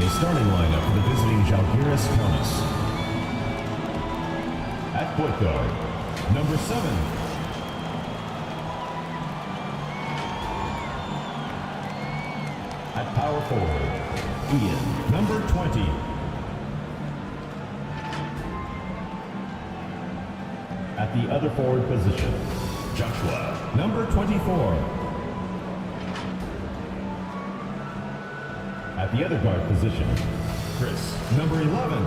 the starting lineup for the visiting Žalgiris Kaunas. At point guard, number 7. At power forward, Ian, number 20. At the other forward position, Joshua, number 24. At the other guard position, Chris, number 11.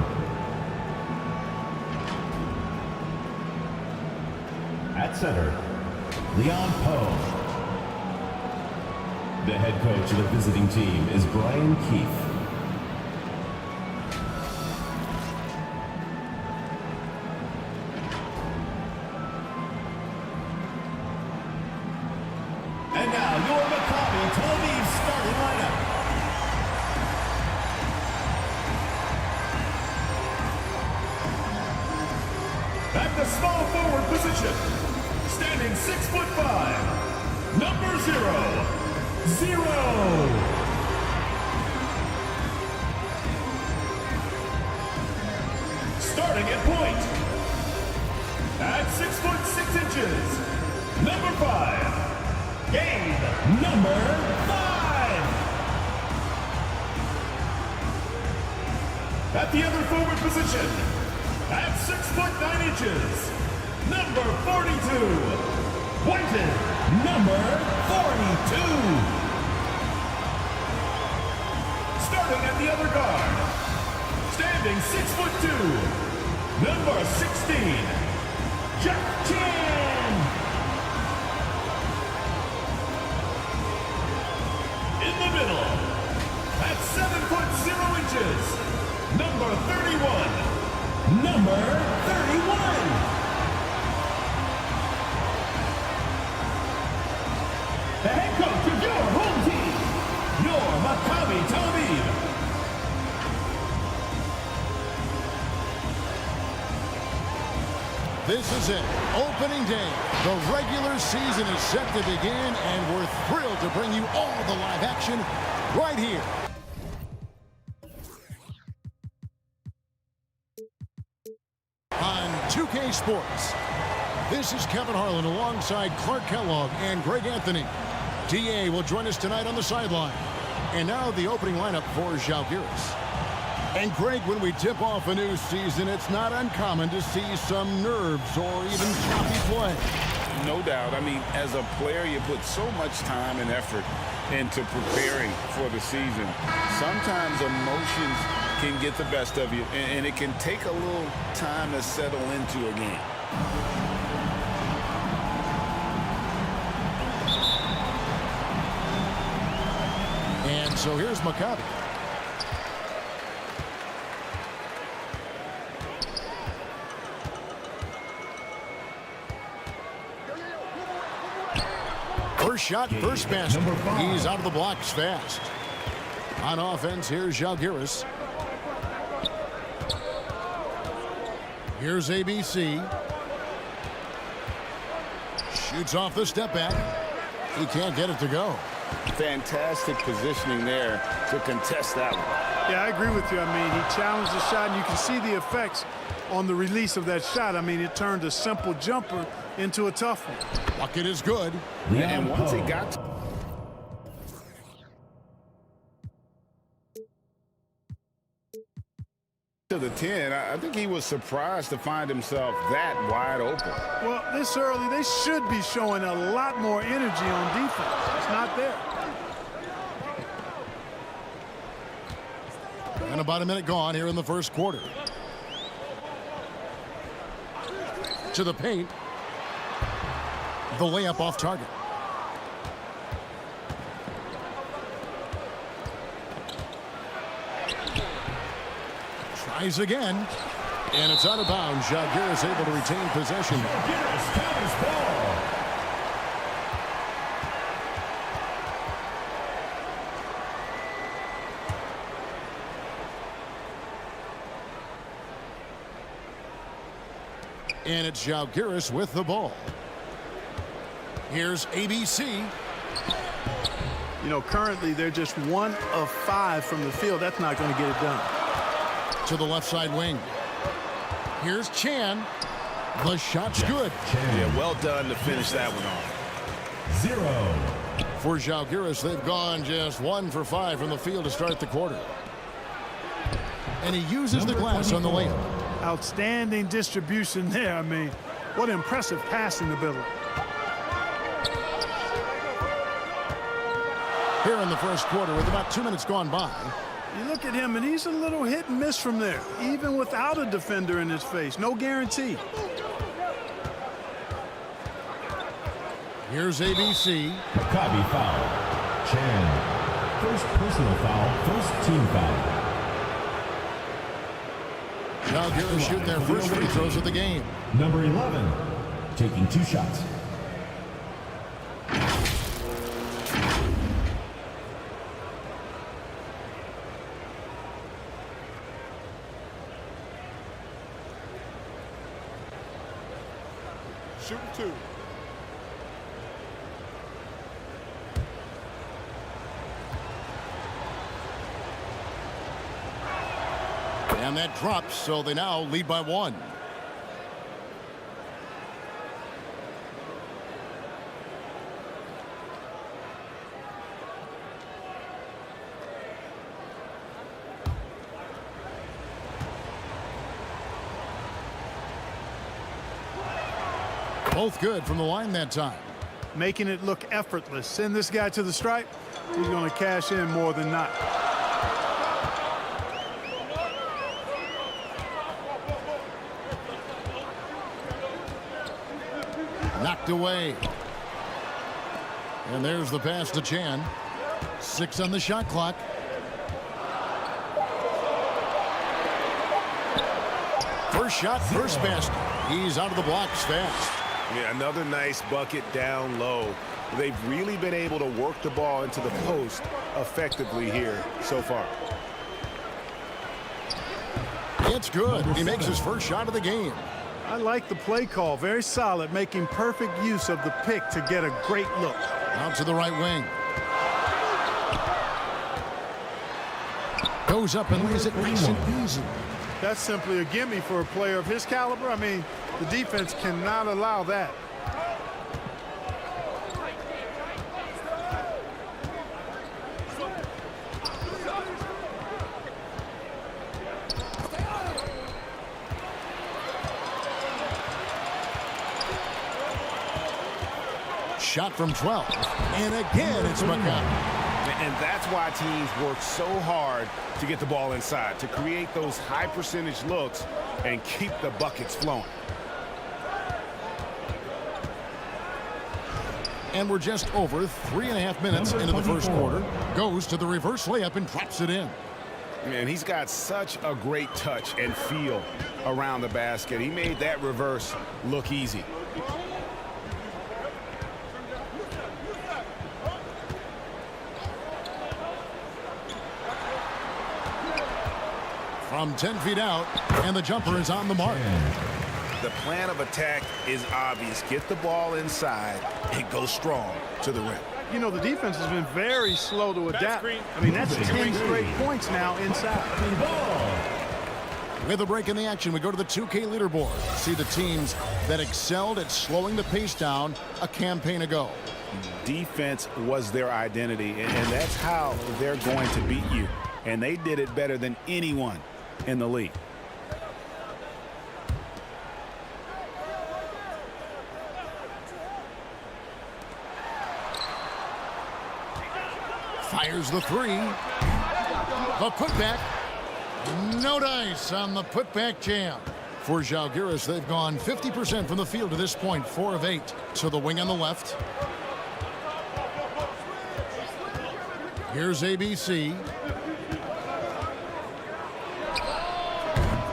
At center, Leon Poe. The head coach of the visiting team is Brian Keefe. And now your Maccabi Tel Aviv starting lineup. At the small forward position, standing 6'5", number 0. Starting at point, at 6'6", number 5, Gabe, number 5. At the other forward position, at 6'9", number 42, Whiten, number 42. Starting at the other guard, standing 6'2", number 16, Jack Chan. In the middle, at 7'0", number 31, number 31. The head coach of your home team, your Maccabi Tel Aviv. This is it, opening day. The regular season is set to begin, and we're thrilled to bring you all the live action right here. On 2K Sports, this is Kevin Harlan alongside Clark Kellogg and Greg Anthony. DA will join us tonight on the sideline. And now the opening lineup for Žalgiris. And Greg, when we tip off a new season, it's not uncommon to see some nerves or even choppy play. No doubt. I mean, as a player, you put so much time and effort into preparing for the season. Sometimes emotions can get the best of you, and it can take a little time to settle into a game. And so here's Maccabi. First shot, first basket. He's out of the blocks fast. On offense, here's Žalgiris. Here's ABC. Shoots off the step back. He can't get it to go. Fantastic positioning there to contest that one. Yeah, I agree with you. I mean, he challenged the shot, and you can see the effects on the release of that shot. I mean, it turned a simple jumper into a tough one. Bucket is good. And once he got to the 10, I think he was surprised to find himself that wide open. Well, this early, they should be showing a lot more energy on defense. It's not there. And about a minute gone here in the first quarter. To the paint. The layup off target. Tries again. And it's out of bounds. Žalgiris able to retain possession. Žalgiris counters ball. And it's Žalgiris with the ball. Here's ABC. You know, currently they're just 1 of 5 from the field. That's not going to get it done. To the left side wing. Here's Chan. The shot's good. Yeah, well done to finish that one off. 0. For Zalgiris, they've gone just 1 for 5 from the field to start the quarter. And he uses the glass on the layup. Outstanding distribution there. I mean, what impressive passing ability. Here in the first quarter with about 2 minutes gone by. You look at him, and he's a little hit and miss from there, even without a defender in his face. No guarantee. Here's ABC. Maccabi foul. Chan. First personal foul, first team foul. Zalgiris shooting their first free throws of the game. Number 11, taking 2 shots. Shooting 2. And that drops, so they now lead by 1. Both good from the line that time. Making it look effortless. Send this guy to the stripe. He's going to cash in more than not. Knocked away. And there's the pass to Chan. 6 on the shot clock. First shot, first basket. He's out of the blocks fast. Yeah, another nice bucket down low. They've really been able to work the ball into the post effectively here so far. It's good. He makes his first shot of the game. I like the play call. Very solid, making perfect use of the pick to get a great look. Out to the right wing. Goes up and lays it nice and easy. That's simply a gimme for a player of his caliber. I mean, the defense cannot allow that. Shot from 12. And again, it's McCown. And that's why teams work so hard to get the ball inside, to create those high percentage looks and keep the buckets flowing. And we're just over 3.5 minutes into the first quarter. Goes to the reverse layup and drops it in. And he's got such a great touch and feel around the basket. He made that reverse look easy. From 10 feet out, and the jumper is on the mark. The plan of attack is obvious. Get the ball inside and go strong to the rim. You know, the defense has been very slow to adapt. I mean, that's 10 straight points now inside. With a break in the action, we go to the 2K leaderboard. See the teams that excelled at slowing the pace down a campaign ago. Defense was their identity, and that's how they're going to beat you. And they did it better than anyone in the league. Fires the 3. The putback. No dice on the putback jam. For Zalgiris, they've gone 50% from the field to this point, 4 of 8. So the wing on the left. Here's ABC.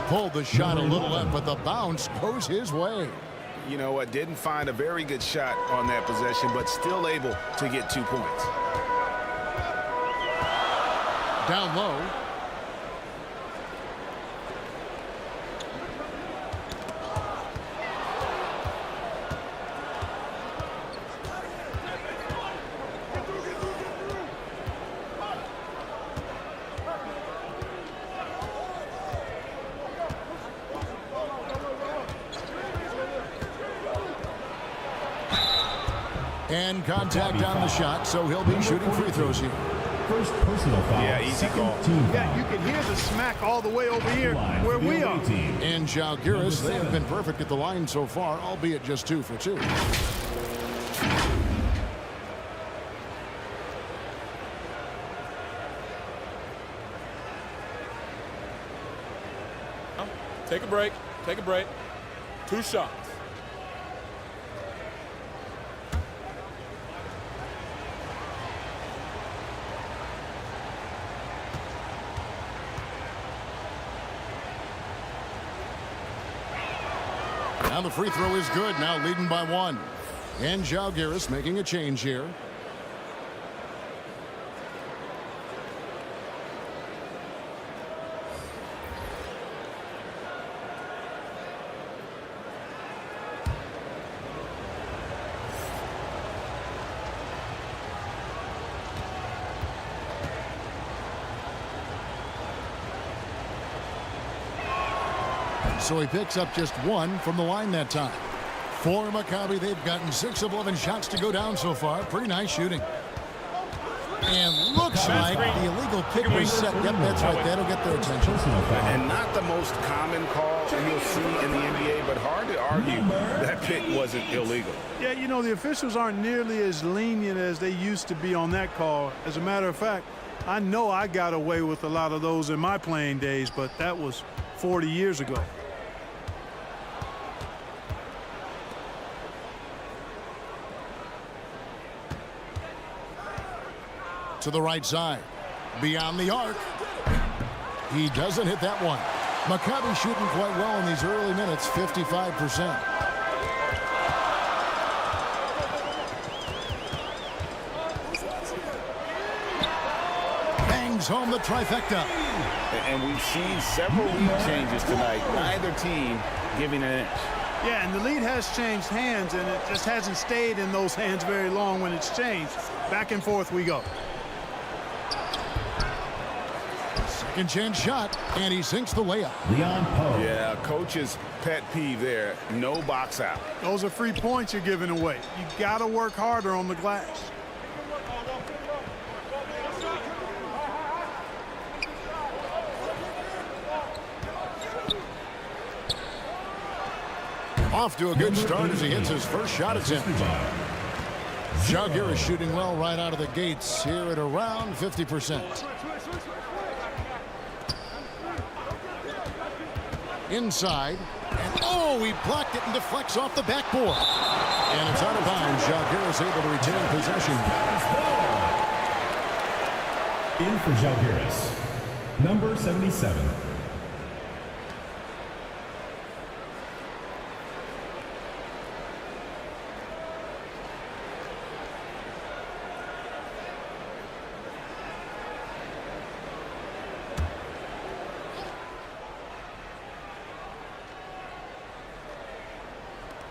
Pulled the shot a little left, but the bounce goes his way. You know what? Didn't find a very good shot on that possession, but still able to get 2 points. Down low. And contact on the shot, so he'll be shooting free throws here. First personal foul. Yeah, easy call. Yeah, you can hear the smack all the way over here where we are. And Zalgiris, they have been perfect at the line so far, albeit just 2 for 2. Take a break. Take a break. 2 shots. Now the free throw is good, now leading by 1. And Zalgiris making a change here. So he picks up just 1 from the line that time. For Maccabi, they've gotten 6 of 11 shots to go down so far. Pretty nice shooting. And looks like the illegal kick was set. Yep, that's right. That'll get their attention. And not the most common call you'll see in the NBA, but hard to argue that pick wasn't illegal. Yeah, you know, the officials aren't nearly as lenient as they used to be on that call. As a matter of fact, I know I got away with a lot of those in my playing days, but that was 40 years ago. To the right side. Beyond the arc. He doesn't hit that one. Maccabi shooting quite well in these early minutes, 55%. Bangs home the trifecta. And we've seen several lead changes tonight. Neither team giving an inch. Yeah, and the lead has changed hands, and it just hasn't stayed in those hands very long when it's changed. Back and forth we go. Second chance shot, and he sinks the layup. Leon Poe. Yeah, coach's pet peeve there. No box out. Those are free points you're giving away. You got to work harder on the glass. Off to a good start as he hits his first shot attempt. Zalgiris shooting well right out of the gates here at around 50%. Inside, and oh, he blocked it and deflects off the backboard. And it's out of bounds. Zalgiris able to retain possession. In for Zalgiris, number 77.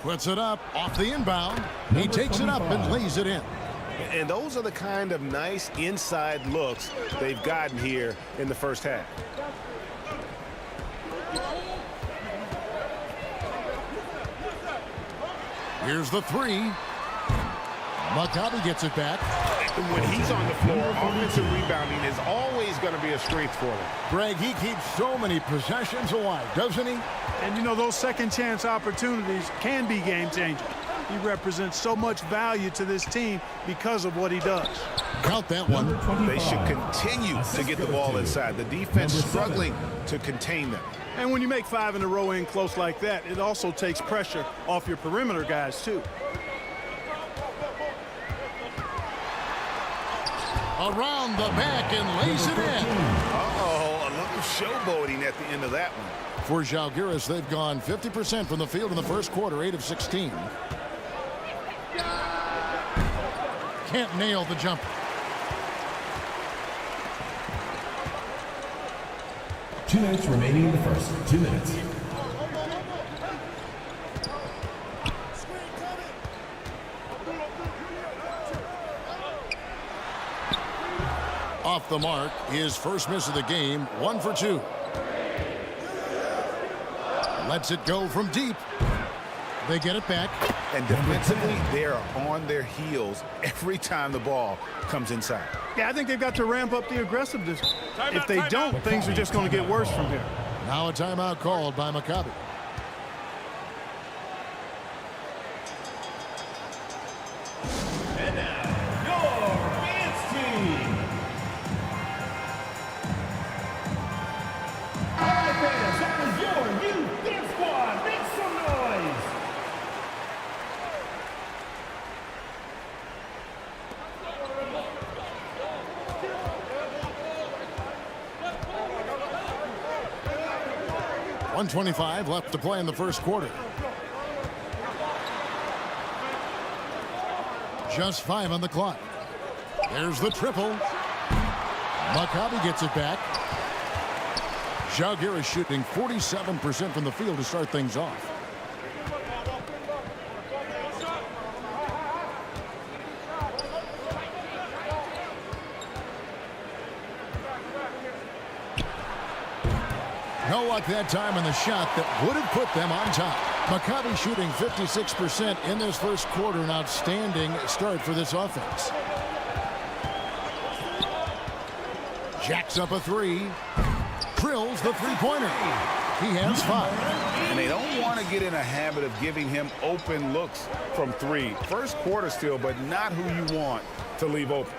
Puts it up off the inbound. He takes it up and lays it in. And those are the kind of nice inside looks they've gotten here in the first half. Here's the 3. Maccabi gets it back. When he's on the floor, offensive rebounding is always going to be a strength for him. Greg, he keeps so many possessions alive, doesn't he? And you know, those second chance opportunities can be game changing. He represents so much value to this team because of what he does. Count that one. They should continue to get the ball inside. The defense struggling to contain them. And when you make 5 in a row in close like that, it also takes pressure off your perimeter guys too. Around the back and lays it in. Uh-oh, a little showboating at the end of that one. For Zalgiris, they've gone 50% from the field in the first quarter, 8 of 16. Can't nail the jumper. Two minutes remaining in the first. 2 minutes. Off the mark, his first miss of the game, 1 for 2. Lets it go from deep. They get it back. And defensively, they are on their heels every time the ball comes inside. Yeah, I think they've got to ramp up the aggressiveness. If they don't, things are just going to get worse from here. Now a timeout called by Maccabi. And now, your dance team. All right, fans, that was your new dance squad. Make some noise. .125 left to play in the first quarter. Just 5 on the clock. There's the triple. Maccabi gets it back. Jalgir is shooting 47% from the field to start things off. No luck that time on the shot that would have put them on top. Maccabi shooting 56% in this first quarter. An outstanding start for this offense. Jacks up a three. Drills the three-pointer. He has 5. And they don't want to get in a habit of giving him open looks from 3. First quarter still, but not who you want to leave open.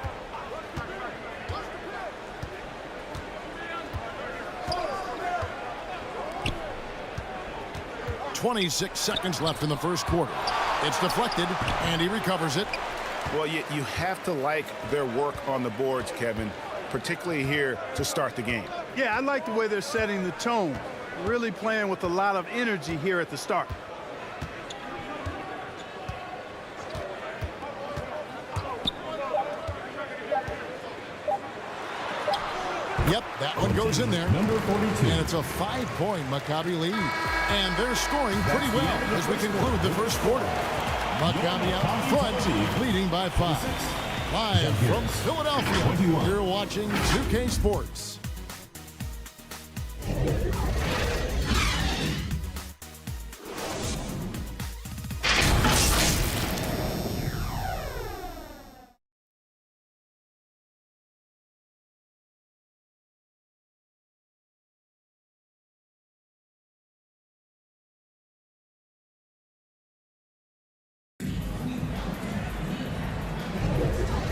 26 seconds left in the first quarter. It's deflected, and he recovers it. Well, you have to like their work on the boards, Kevin, particularly here to start the game. Yeah, I like the way they're setting the tone. Really playing with a lot of energy here at the start. Yep, that one goes in there. Number 42. And it's a 5-point Maccabi lead. And they're scoring pretty well as we conclude the first quarter. Maccabi out front, leading by 5. Live from Philadelphia, you're watching 2K Sports.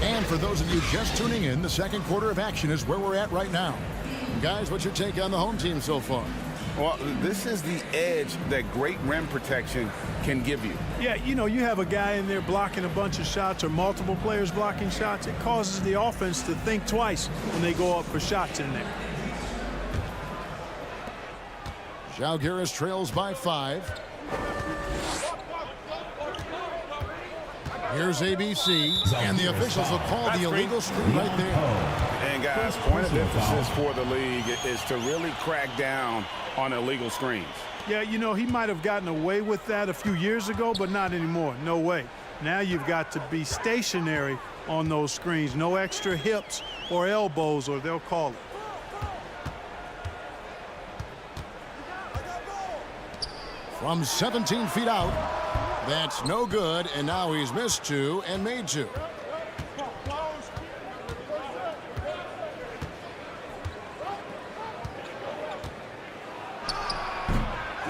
And for those of you just tuning in, the second quarter of action is where we're at right now. Guys, what's your take on the home team so far? Well, this is the edge that great rim protection can give you. Yeah, you know, you have a guy in there blocking a bunch of shots or multiple players blocking shots. It causes the offense to think twice when they go up for shots in there. Jalgiris trails by 5. Here's ABC, and the officials will call the illegal screen right there. And guys, point of emphasis for the league is to really crack down on illegal screens. Yeah, you know, he might have gotten away with that a few years ago, but not anymore. No way. Now you've got to be stationary on those screens. No extra hips or elbows, or they'll call it. From 17 feet out, that's no good, and now he's missed 2 and made 2.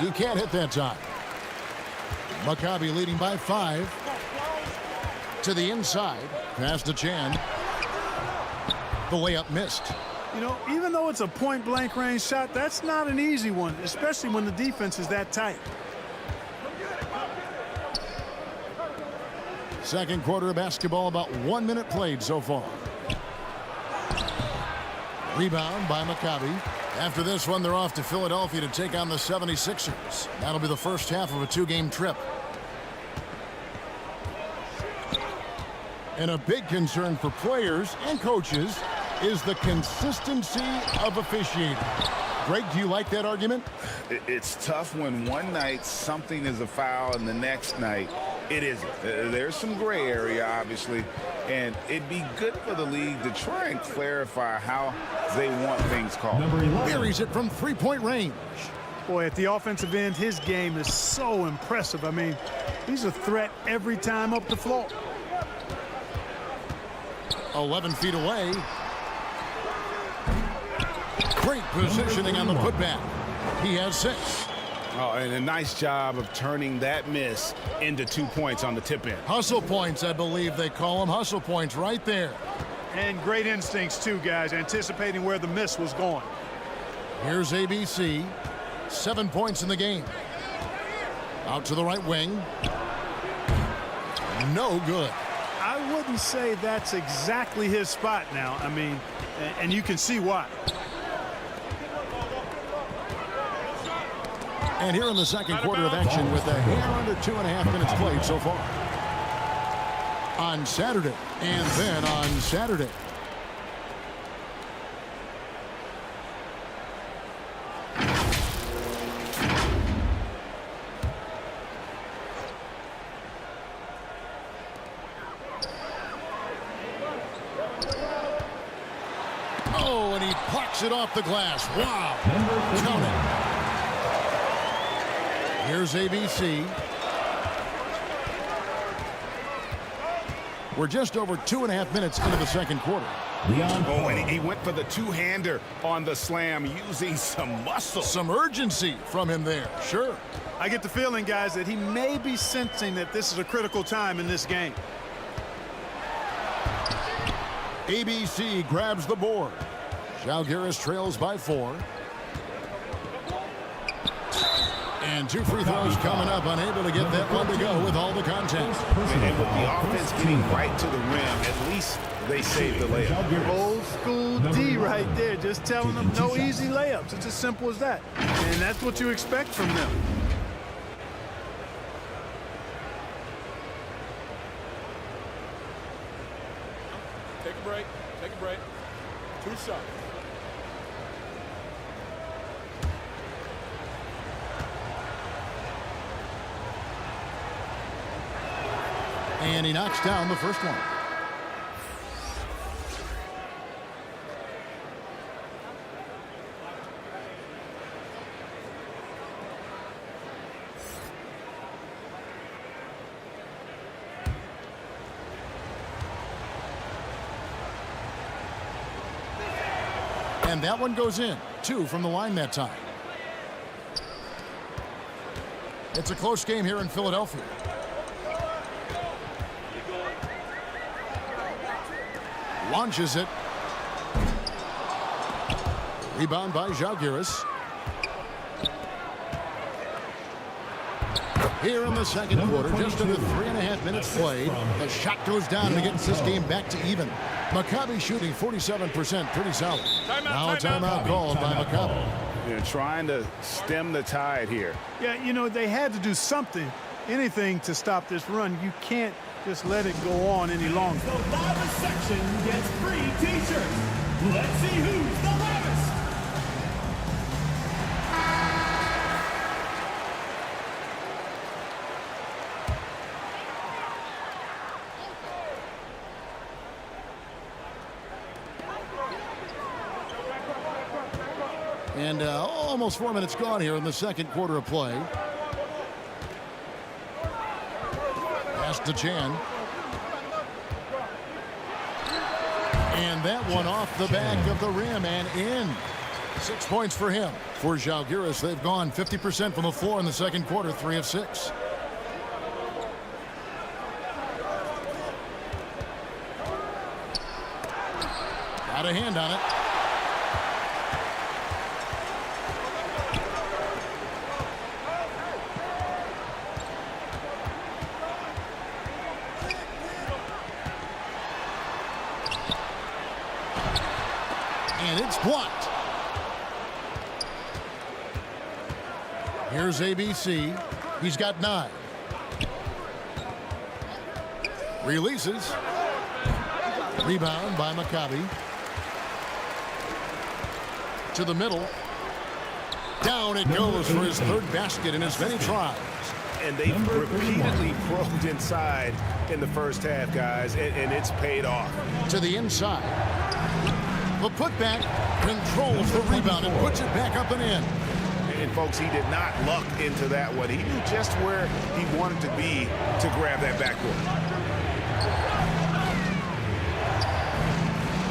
He can't hit that time. Maccabi leading by 5. To the inside, past to Chan. The layup missed. You know, even though it's a point-blank range shot, that's not an easy one, especially when the defense is that tight. Second quarter of basketball, about 1 minute played so far. Rebound by Maccabi. After this one, they're off to Philadelphia to take on the 76ers. That'll be the first half of a 2-game trip. And a big concern for players and coaches is the consistency of officiating. Greg, do you like that argument? It's tough when one night something is a foul and the next night it isn't. There's some gray area, obviously, and it'd be good for the league to try and clarify how they want things called. Buries it from 3-point range. Boy, at the offensive end, his game is so impressive. I mean, he's a threat every time up the floor. 11 feet away. Great positioning on the putback. He has 6. Oh, and a nice job of turning that miss into 2 points on the tip in. Hustle points, I believe they call them. Hustle points right there. And great instincts, too, guys, anticipating where the miss was going. Here's ABC. 7 points in the game. Out to the right wing. No good. I wouldn't say that's exactly his spot now. I mean, and you can see why. And here in the second quarter of action with a hair under 2.5 minutes played so far. On Saturday, and then on Saturday. Oh, and he plucks it off the glass. Wow. Count it. Here's ABC. We're just over 2.5 minutes into the second quarter. Oh, and he went for the two-hander on the slam using some muscle. Some urgency from him there. Sure. I get the feeling, guys, that he may be sensing that this is a critical time in this game. ABC grabs the board. Zalgiris trails by 4. And 2 free throws coming up, unable to get that one to go with all the contact. And with the offense getting right to the rim, at least they saved the layup. Old school D right there, just telling them no easy layups. It's as simple as that. And that's what you expect from them. Take a break. Take a break. 2 shots. And he knocks down the first one. And that one goes in. 2 from the line that time. It's a close game here in Philadelphia. Launches it. Rebound by Zalgiris. Here in the second quarter, just under 3.5 minutes played. The shot goes down and gets this game back to even. Maccabi shooting 47%, pretty solid. Now a timeout called by Maccabi. They're trying to stem the tide here. Yeah, you know, they had to do something, anything to stop this run. You can't just let it go on any longer. The loudest section gets free t-shirts. Let's see who's the loudest. And almost 4 minutes gone here in the second quarter of play. Pass to Chan. And that one off the back of the rim and in. 6 points for him. For Zalgiris, they've gone 50% from the floor in the second quarter, 3 of 6. Got a hand on it. And it's blocked. Here's ABC. He's got 9. Releases. Rebound by Maccabi. To the middle. Down it goes for his 3rd basket in as many tries. And they've repeatedly probed inside in the first half, guys, and it's paid off. To the inside. The putback controls the rebound and puts it back up and in. And folks, he did not luck into that one. He knew just where he wanted to be to grab that backboard.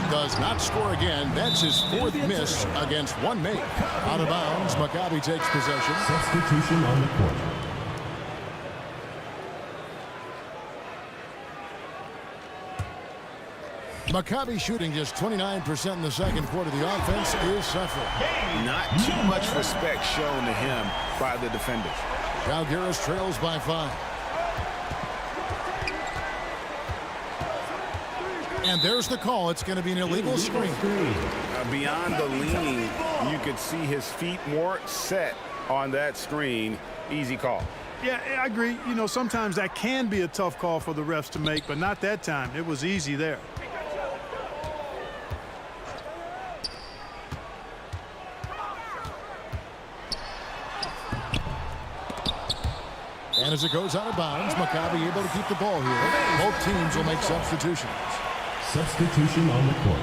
Does not score again. That's his 4th miss against 1 mate. Out of bounds, Maccabi takes possession. Substitution on the court. Maccabi shooting just 29% in the second quarter. The offense is suffering. Not too much respect shown to him by the defenders. Žalgiris trails by 5. And there's the call. It's going to be an illegal screen. Beyond the leaning, you could see his feet more set on that screen. Easy call. Yeah, I agree. You know, sometimes that can be a tough call for the refs to make, but not that time. It was easy there. And as it goes out of bounds, Maccabi able to keep the ball here. Both teams will make substitutions. Substitution on the court.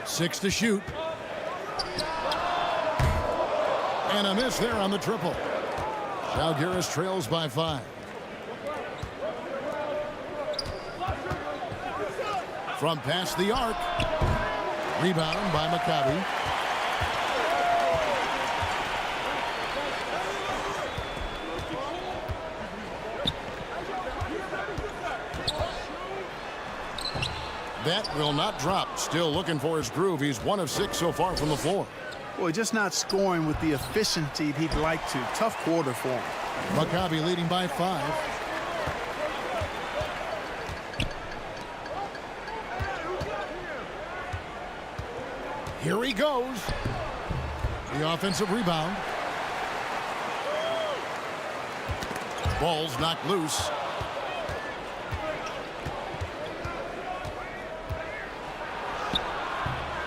Six to shoot. And a miss there on the triple. Žalgiris trails by 5. From past the arc. Rebound by Maccabi. That will not drop. Still looking for his groove. He's 1 of 6 so far from the floor. Boy, just not scoring with the efficiency he'd like to. Tough quarter for him. Maccabi leading by 5. Here he goes. The offensive rebound. Ball's knocked loose.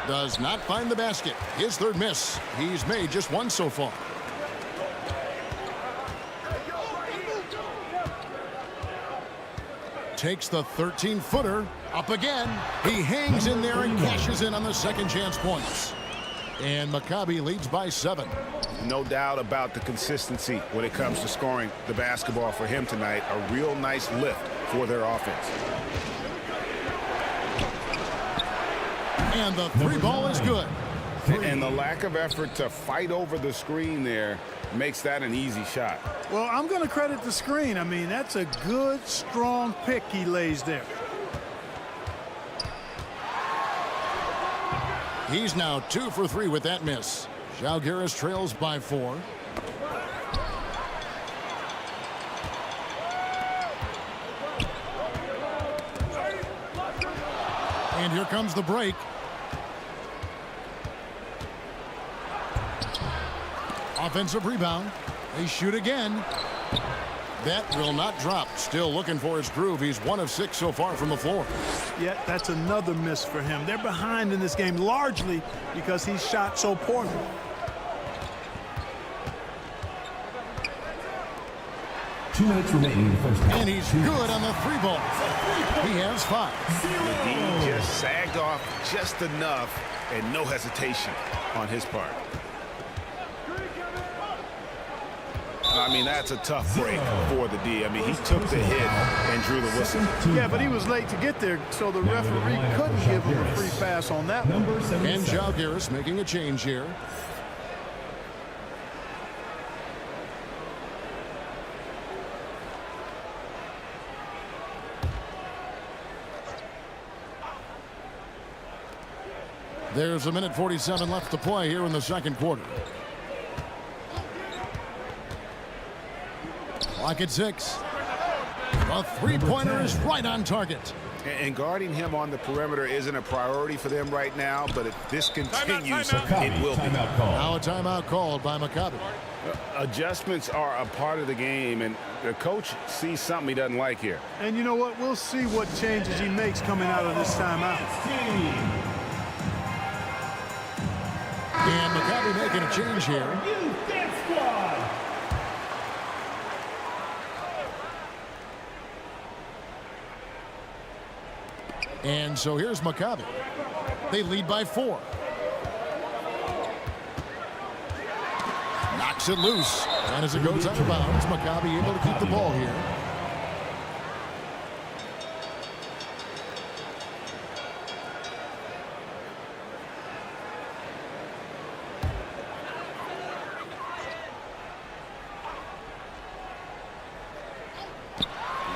Does not find the basket. His 3rd miss. He's made just 1 so far. Takes the 13-footer. Up again. He hangs in there and cashes in on the second chance points. And Maccabi leads by 7. No doubt about the consistency when it comes to scoring the basketball for him tonight. A real nice lift for their offense. And the 3 ball is good. And the lack of effort to fight over the screen there makes that an easy shot. Well, I'm going to credit the screen. I mean, that's a good, strong pick he lays there. He's now 2 for 3 with that miss. Žalgiris trails by 4. And here comes the break. Offensive rebound. They shoot again. That will not drop. Still looking for his groove. He's 1 of 6 so far from the floor. Yeah, that's another miss for him. They're behind in this game largely because he shot so poorly. Two minutes remaining in the first half. And he's good on the 3 ball. He has 5. He just sagged off just enough and no hesitation on his part. I mean, that's a tough break for the D. I mean, he took the hit and drew the whistle. Yeah, but he was late to get there, so the referee couldn't give him a free pass on that one. And Žalgiris making a change here. There's a minute 47 left to play here in the second quarter. Clock at 6. A 3-pointer is right on target. And guarding him on the perimeter isn't a priority for them right now, but if this continues, Timeout. it will be. Timeout call. Now a timeout called by Maccabi. Adjustments are a part of the game, and the coach sees something he doesn't like here. And you know what? We'll see what changes he makes coming out of this timeout. And Maccabi making a change here. Youth Dance Squad. And so here's Maccabi. They lead by 4. Knocks it loose. And as it goes out of bounds, Maccabi able to keep the ball here.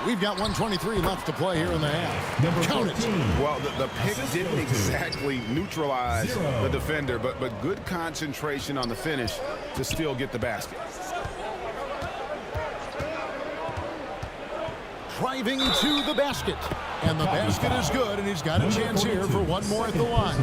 We've got 1:23 left to play here in the half. Count it. Well, the pick didn't exactly neutralize the defender, but good concentration on the finish to still get the basket. Driving to the basket. And the basket is good, and he's got a chance here for one more at the line.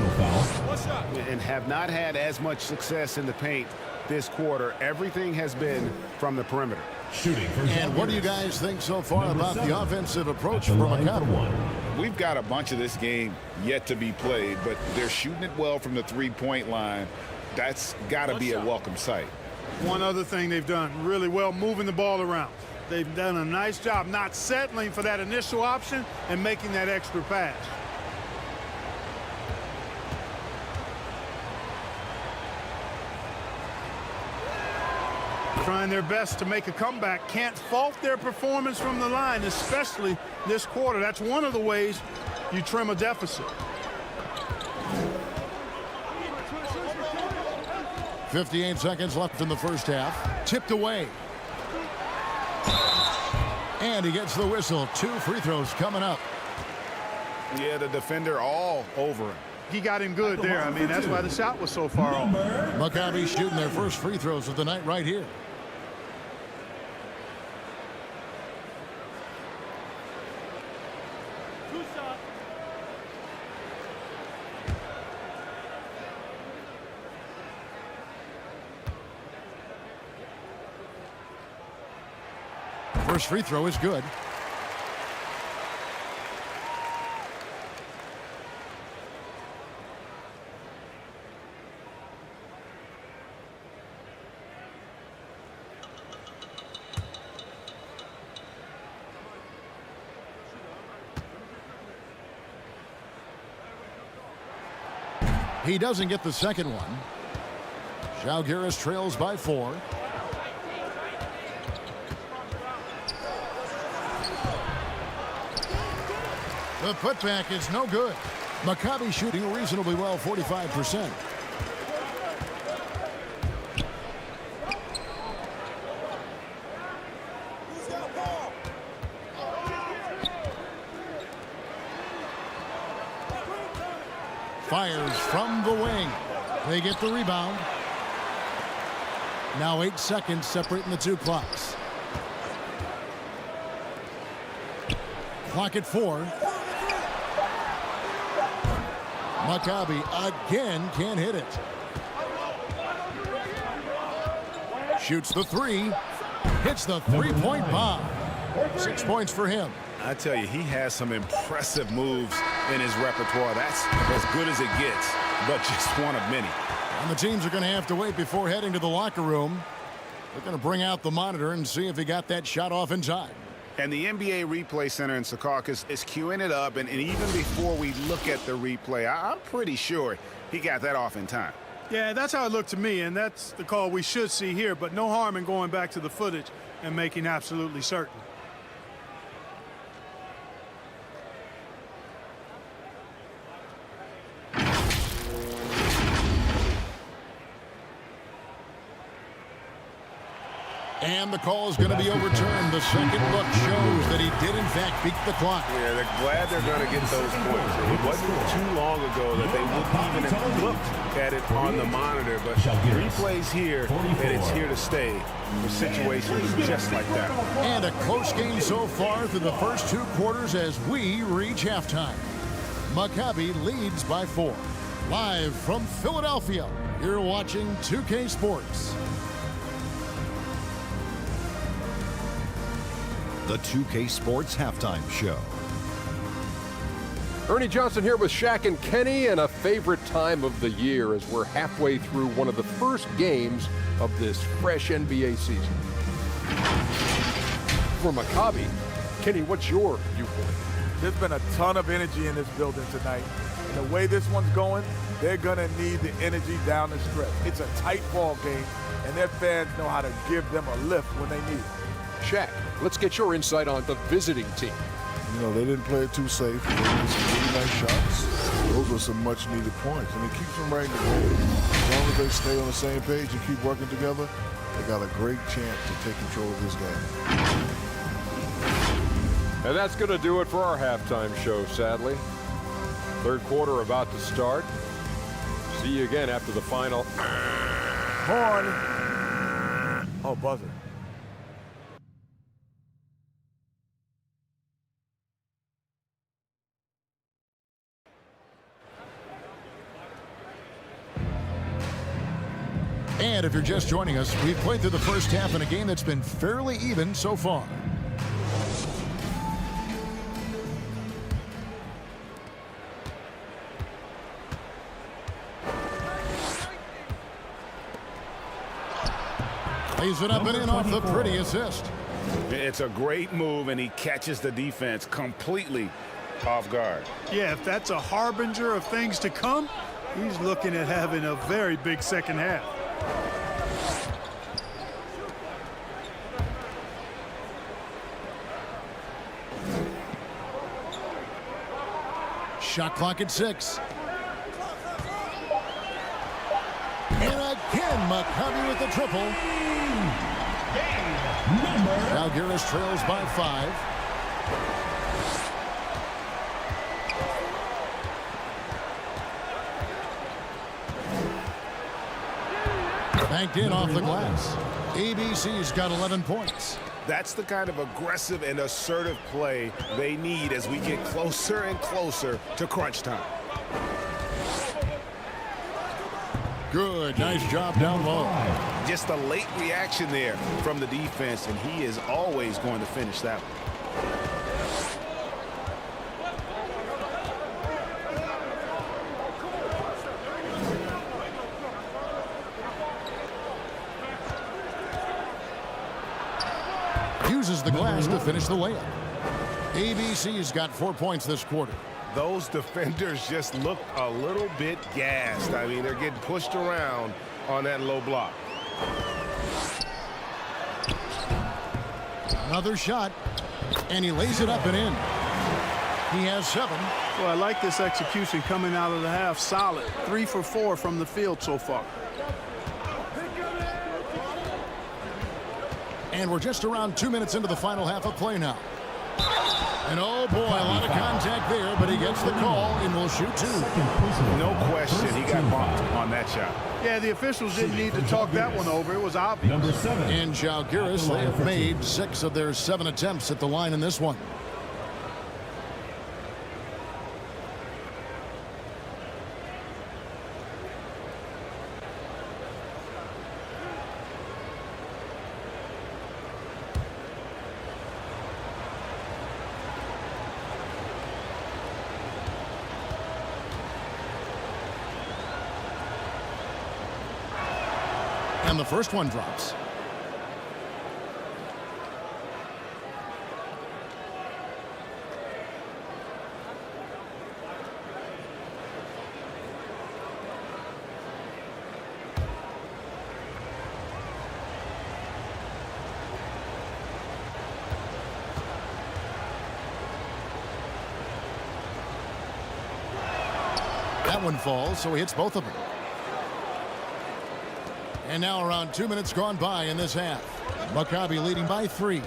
And have not had as much success in the paint this quarter. Everything has been from the perimeter. And what do you guys think so far about the offensive approach from Maccabi? We've got a bunch of this game yet to be played, but they're shooting it well from the three-point line. That's got to be a welcome sight. One other thing they've done really well, moving the ball around. They've done a nice job not settling for that initial option and making that extra pass. Trying their best to make a comeback. Can't fault their performance from the line, especially this quarter. That's one of the ways you trim a deficit. 58 seconds left in the first half. Tipped away. And he gets the whistle. 2 free throws coming up. Yeah, the defender all over him. He got him good there. I mean, that's why the shot was so far off. Maccabi shooting their first free throws of the night right here. First free throw is good. He doesn't get the second one. Zalgiris trails by 4. The putback is no good. Maccabi shooting reasonably well, 45%. Fires from the wing. They get the rebound. Now 8 seconds separating the 2 clocks. Clock at 4. Maccabi again can't hit it. Shoots the 3. Hits the 3-point bomb. 6 points for him. I tell you, he has some impressive moves in his repertoire. That's as good as it gets, but just one of many. And the teams are going to have to wait before heading to the locker room. They're going to bring out the monitor and see if he got that shot off in time. And the NBA Replay Center in Secaucus is queuing it up, and even before we look at the replay, I'm pretty sure he got that off in time. Yeah, that's how it looked to me, and that's the call we should see here, but no harm in going back to the footage and making absolutely certain. And the call is going to be overturned. The second look shows that he did, in fact, beat the clock. Yeah, they're glad they're going to get those points. It wasn't too long ago that they wouldn't even have looked at it on the monitor, but replays here, and it's here to stay for situations just like that. And a close game so far through the first 2 quarters as we reach halftime. Maccabi leads by 4. Live from Philadelphia, you're watching 2K Sports. the 2K Sports Halftime Show. Ernie Johnson here with Shaq and Kenny, and a favorite time of the year as we're halfway through one of the first games of this fresh NBA season. For Maccabi, Kenny, what's your viewpoint? There's been a ton of energy in this building tonight. And the way this one's going, they're going to need the energy down the stretch. It's a tight ball game, and their fans know how to give them a lift when they need it. Shaq, let's get your insight on the visiting team. You know, they didn't play it too safe. They made some really nice shots. Those were some much-needed points. And it keeps them right in the game. As long as they stay on the same page and keep working together, they got a great chance to take control of this game. And that's going to do it for our halftime show, sadly. Third quarter about to start. See you again after the final. Horn. Oh, buzzer. And if you're just joining us, we've played through the first half in a game that's been fairly even so far. Lays it up and in off the pretty assist. It's a great move, and he catches the defense completely off guard. Yeah, if that's a harbinger of things to come, he's looking at having a very big second half. Shot clock at 6. And again, Maccabi with the triple. Žalgiris trails by 5. Banked in off the glass. ABC's got 11 points. That's the kind of aggressive and assertive play they need as we get closer and closer to crunch time. Good, nice job down low. Just a late reaction there from the defense, and he is always going to finish that one. Uses the glass to finish the layup. ABC's got 4 points this quarter. Those defenders just look a little bit gassed. I mean, they're getting pushed around on that low block. Another shot, and he lays it up and in. He has 7. Well, I like this execution coming out of the half. Solid. 3 for 4 from the field so far. And we're just around 2 minutes into the final half of play now. And oh boy, a lot of contact there, but he gets the call and will shoot 2. No question, he got bumped on that shot. Yeah, the officials didn't need to talk that one over. It was obvious. Number 7. In Žalgiris, they have made 6 of their 7 attempts at the line in this one. And the first one drops. That one falls, so he hits both of them. And now around 2 minutes gone by in this half. Maccabi leading by 3.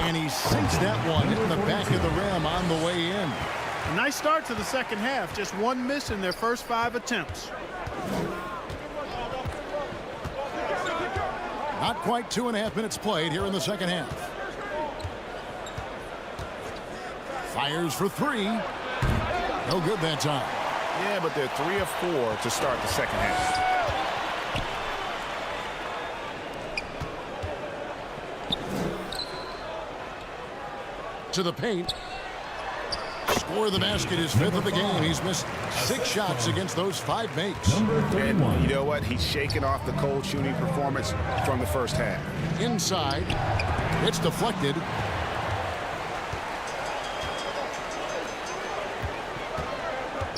And he sinks that one in the back of the rim on the way in. A nice start to the second half. Just 1 miss in their first 5 attempts. Not quite 2.5 minutes played here in the second half. Fires for 3. No good that time. Yeah, but they're 3 of 4 to start the second half. To the paint. Score the basket, his 5th of the game. He's missed 6 shots against those 5 makes. And you know what? He's shaking off the cold shooting performance from the first half. Inside. It's deflected.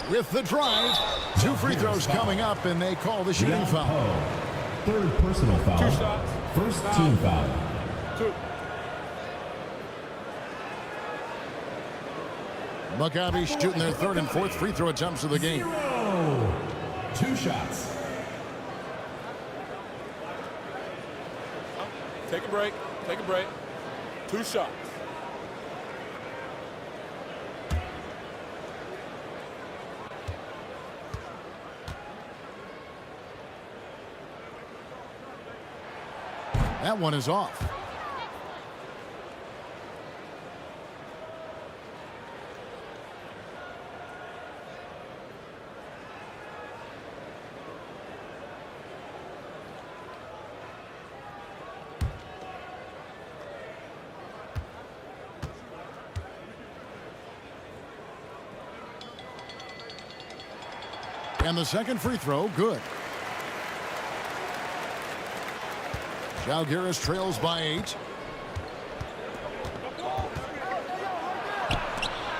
With the drive. 2 free throws coming up, and they call the shooting foul. 3rd personal foul. 1st team foul. 2. Maccabi shooting their 3rd and 4th free throw attempts of the game. 2 shots. Take a break. Take a break. 2 shots. That one is off. And the second free throw, good. Žalgiris trails by 8.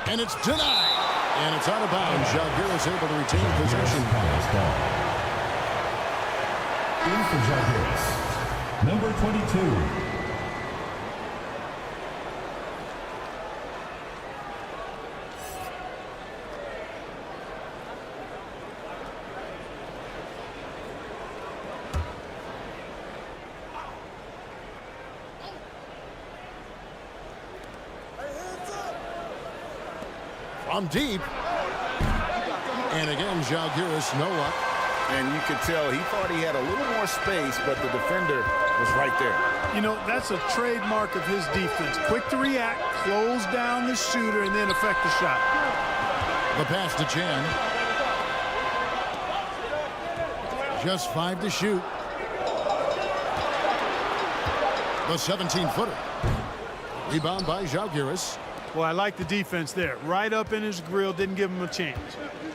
And it's denied. And it's out of bounds. Žalgiris able to retain possession. In for Žalgiris, number 22. From deep. And again, Žalgiris no luck. And you could tell he thought he had a little more space, but the defender was right there. You know, that's a trademark of his defense. Quick to react, close down the shooter, and then affect the shot. The pass to Chan. Just 5 to shoot. The 17-footer. Rebound by Žalgiris. Well, I like the defense there. Right up in his grill, didn't give him a chance.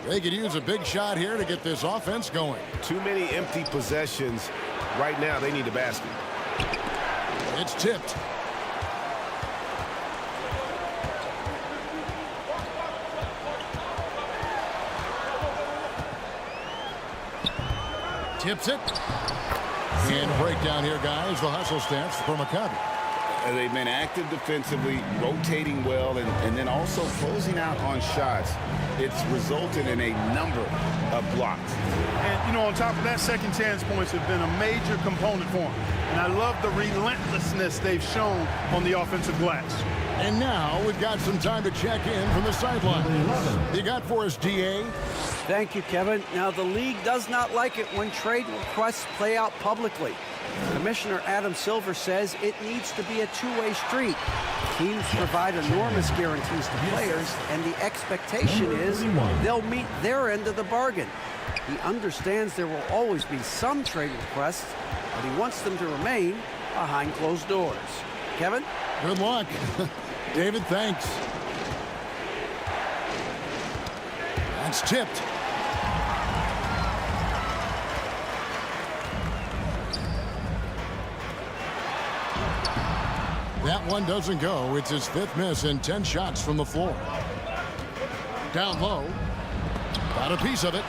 They could use a big shot here to get this offense going. Too many empty possessions. Right now, they need a basket. It's tipped. Tips it. And breakdown here, guys. The hustle stats for Maccabi. They've been active defensively, rotating well, and then also closing out on shots. It's resulted in a number of blocks. And, you know, on top of that, second chance points have been a major component for them. And I love the relentlessness they've shown on the offensive glass. And now we've got some time to check in from the sideline. You got for us, DA? Thank you, Kevin. Now, the league does not like it when trade requests play out publicly. Commissioner Adam Silver says it needs to be a two-way street. Teams provide enormous guarantees to players, and the expectation is they'll meet their end of the bargain. He understands there will always be some trade requests, but he wants them to remain behind closed doors. Kevin? Good luck. David, thanks. That's tipped. That one doesn't go. It's his 5th miss and 10 shots from the floor. Down low. Got a piece of it.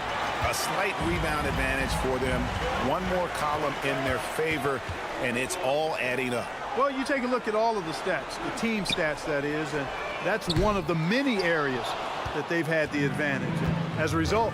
A slight rebound advantage for them. One more column in their favor, and it's all adding up. Well, you take a look at all of the stats, the team stats, that is, and that's one of the many areas that they've had the advantage. And as a result,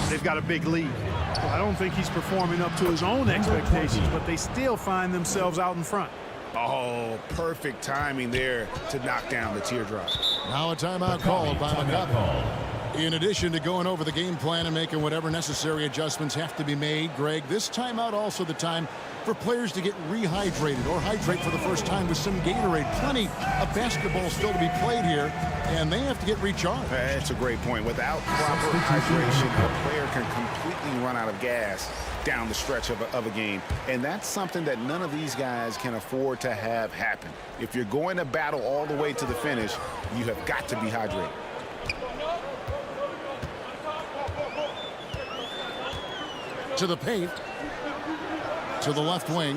they've got a big lead. Well, I don't think he's performing up to his own expectations, but they still find themselves out in front. Oh, perfect timing there to knock down the teardrop. Now a timeout called by Maccabi. In addition to going over the game plan and making whatever necessary adjustments have to be made, Greg, this timeout also the time for players to get rehydrated or hydrate for the first time with some Gatorade. Plenty of basketball still to be played here, and they have to get recharged. That's a great point. Without proper hydration, a player can completely run out of gas down the stretch of a game, and that's something that none of these guys can afford to have happen. If you're going to battle all the way to the finish, you have got to be hydrated. To the paint, to the left wing.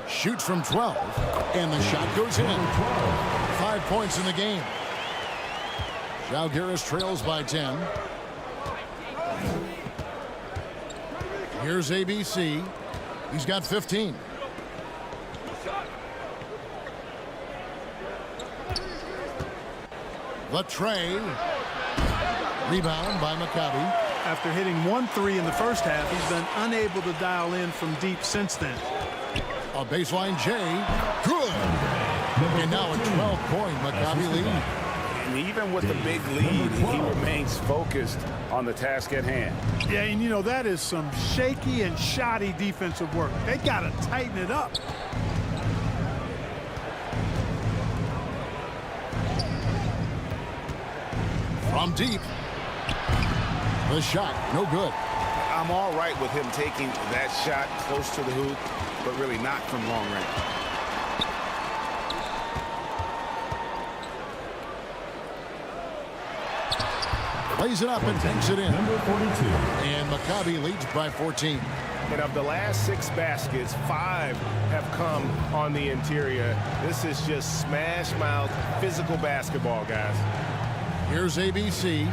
Shoots from 12, and the shot goes in. 5 points in the game. Zalgiris trails by 10. Here's ABC. He's got 15. The tray. Rebound by Maccabi. After hitting 1 3 in the first half, he's been unable to dial in from deep since then. A baseline J. Good. And now a 12-point Maccabi lead. And even with the big lead, he remains focused on the task at hand. Yeah, and you know, that is some shaky and shoddy defensive work. They got to tighten it up. From deep. The shot, no good. I'm all right with him taking that shot close to the hoop, but really not from long range. Plays it up and takes it in. Number 42. And Maccabi leads by 14. And of the last 6 baskets, 5 have come on the interior. This is just smash mouth physical basketball, guys. Here's ABC.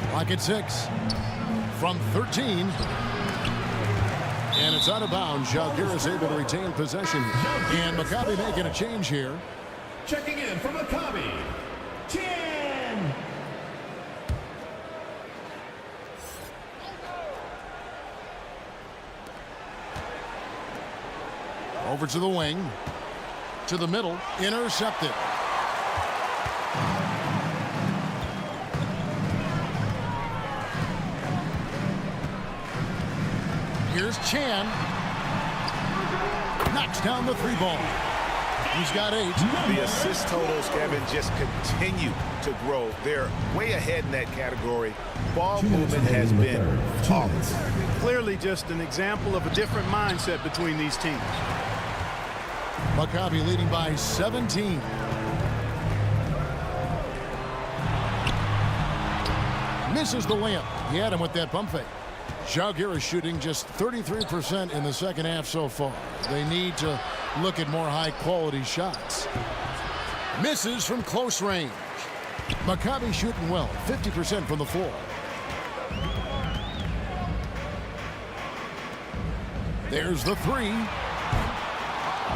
Clock at 6. From 13. And it's out of bounds. Zalgiris able to retain possession. And Maccabi making a change here. Checking in from Maccabi, 10. Over to the wing. To the middle. Intercepted. Here's Chan. Knocks down the 3 ball. He's got 8. The assist totals, Kevin, just continue to grow. They're way ahead in that category. Ball movement has been flawless. Clearly just an example of a different mindset between these teams. Maccabi leading by 17. Misses the layup. He had him with that pump fake. Zalgiris shooting just 33% in the second half so far. They need to look at more high-quality shots. Misses from close range. Maccabi shooting well, 50% from the floor. There's the 3.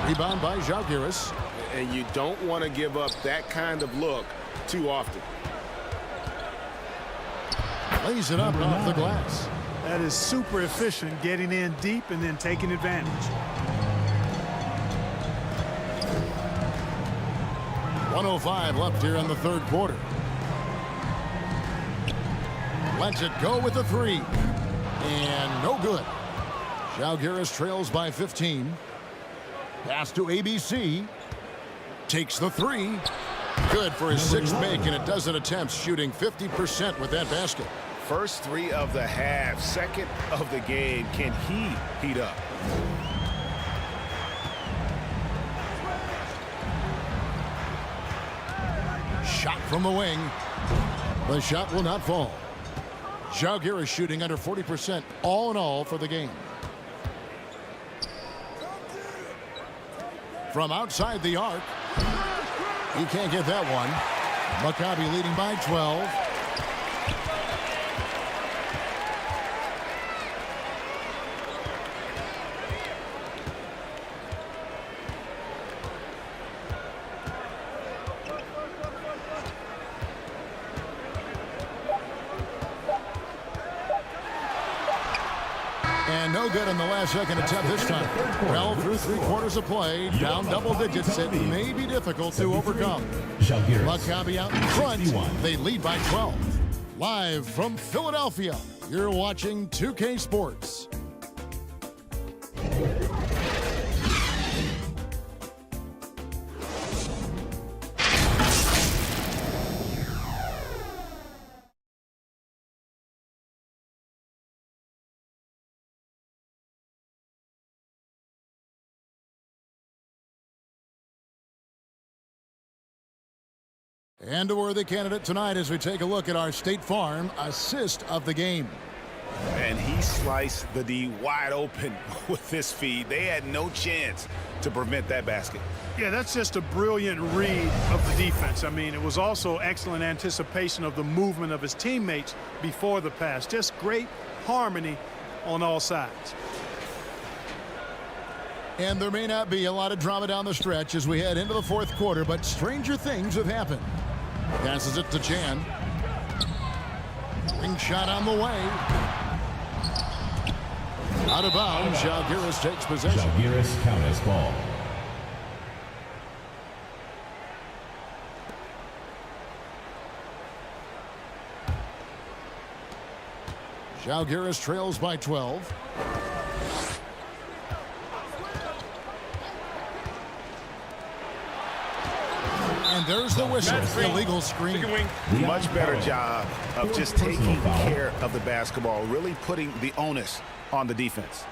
Rebound by Zalgiris. And you don't want to give up that kind of look too often. Lays it up and off the glass. That is super efficient, getting in deep and then taking advantage. 1:05 left here in the third quarter. Lets it go with the 3. And no good. Zalgiris trails by 15. Pass to ABC. Takes the 3. Good for his 6th make, and a dozen attempts, shooting 50% with that basket. First 3 of the half, 2nd of the game. Can he heat up? Shot from the wing. The shot will not fall. Zalgiris shooting under 40% all in all for the game. From outside the arc. He can't get that one. Maccabi leading by 12. And And no good in the last second attempt this time. Well, through 3 quarters of play, down double digits, it may be difficult to overcome. Maccabi out in front. They lead by 12. Live from Philadelphia, you're watching 2K Sports. And a worthy candidate tonight as we take a look at our State Farm assist of the game. And he sliced the D wide open with this feed. They had no chance to prevent that basket. Yeah, that's just a brilliant read of the defense. I mean, it was also excellent anticipation of the movement of his teammates before the pass. Just great harmony on all sides. And there may not be a lot of drama down the stretch as we head into the 4th quarter, but stranger things have happened. Passes it to Jan. Ring shot on the way. Out of bounds. Zalgiris takes possession. Zalgiris counters ball. Zalgiris trails by 12. And there's the whistle. Illegal screen. Much better job of just taking care of the basketball, really putting the onus on the defense.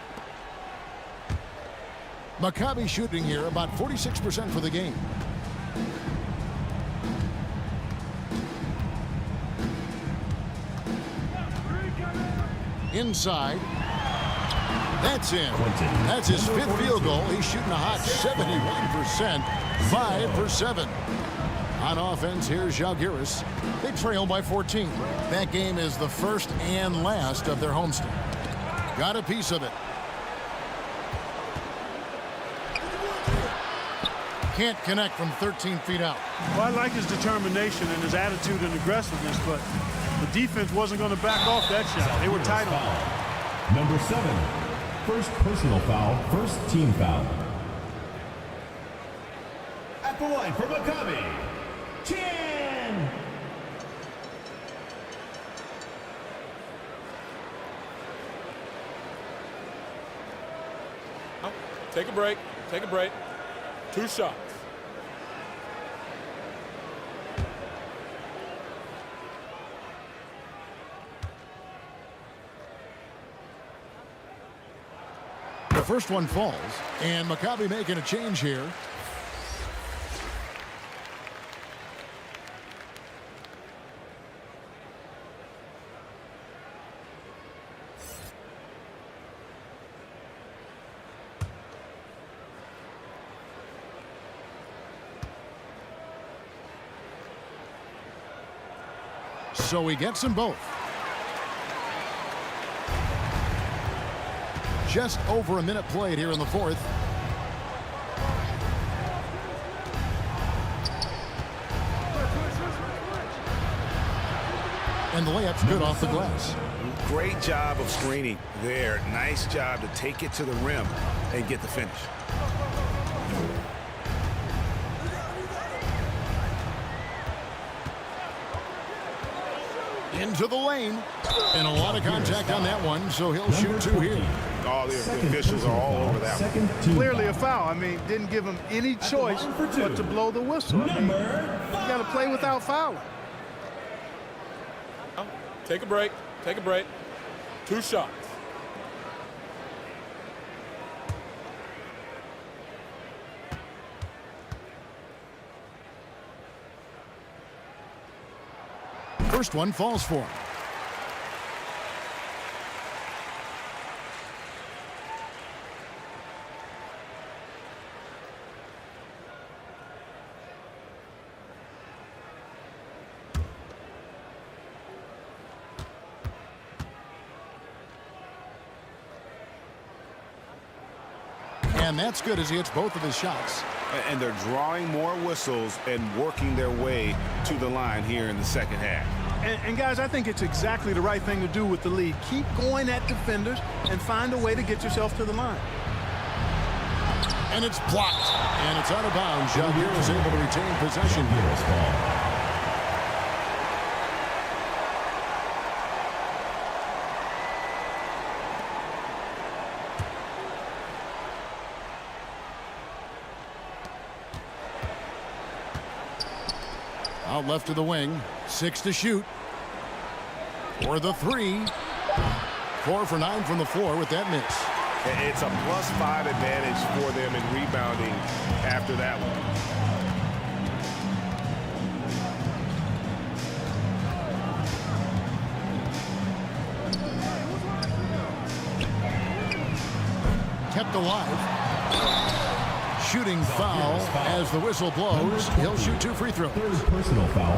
Maccabi shooting here about 46% for the game. Inside. That's in. That's his 5th field goal. He's shooting a hot 71%. 5 for 7. On offense, here's Zalgiris. They trail by 14. That game is the first and last of their homestand. Got a piece of it. Can't connect from 13 feet out. Well, I like his determination and his attitude and aggressiveness, but the defense wasn't going to back off that shot. They were tight on it. Number 7, first personal foul, first team foul. At the line for Maccabi, Jan. Take a break. Take a break. 2 shots. The first one falls, and Maccabi making a change here. So he gets them both. Just over a minute played here in the 4th. And the layup's good off the glass. Great job of screening there. Nice job to take it to the rim and get the finish. Into the lane. And a lot of contact on that one, so he'll shoot 2 here. All the officials are all over that one. Clearly a foul. I mean, didn't give him any choice but to blow the whistle. I mean, you got to play without fouling. Take a break. Take a break. 2 shots. First one falls for him. And that's good as he hits both of his shots. And they're drawing more whistles and working their way to the line here in the second half. And guys, I think it's exactly the right thing to do with the lead. Keep going at defenders and find a way to get yourself to the line. And it's blocked. And it's out of bounds. Javier is able to retain possession here. Out left of the wing. 6 to shoot. For the 3. 4 for 9 from the floor with that miss. It's a +5 advantage for them in rebounding after that one. Kept alive. Shooting foul as the whistle blows. He'll shoot 2 free throws. Personal foul.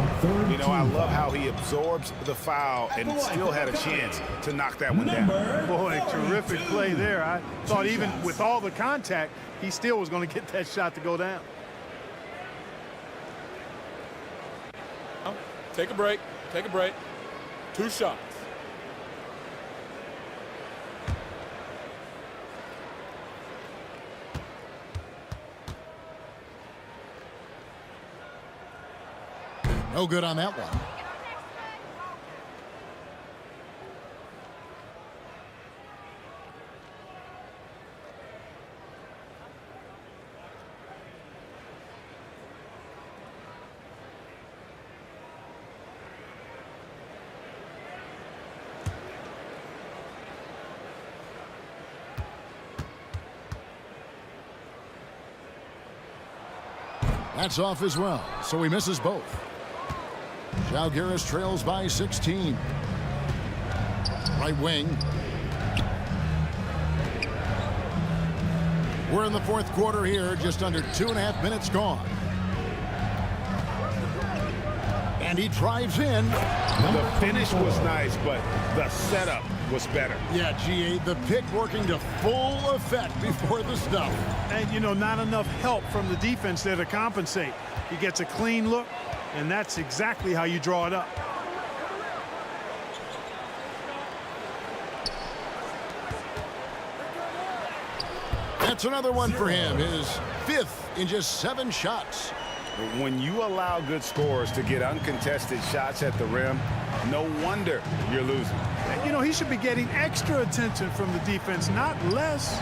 You know, I love how he absorbs the foul and still had a chance to knock that one down. Boy, terrific play there. I thought even with all the contact, he still was going to get that shot to go down. Take a break. Take a break. 2 shots. No good on that one. That's off as well, so he misses both. Zalgiris trails by 16. Right wing. We're in the 4th quarter here, just under 2.5 minutes gone. And he drives in. The finish was nice, but the setup was better. Yeah, GA, the pick working to full effect before the stuff. And, you know, not enough help from the defense there to compensate. He gets a clean look, and that's exactly how you draw it up. That's another one for him, his 5th in just 7 shots. When you allow good scorers to get uncontested shots at the rim, no wonder you're losing. And, you know, he should be getting extra attention from the defense, not less.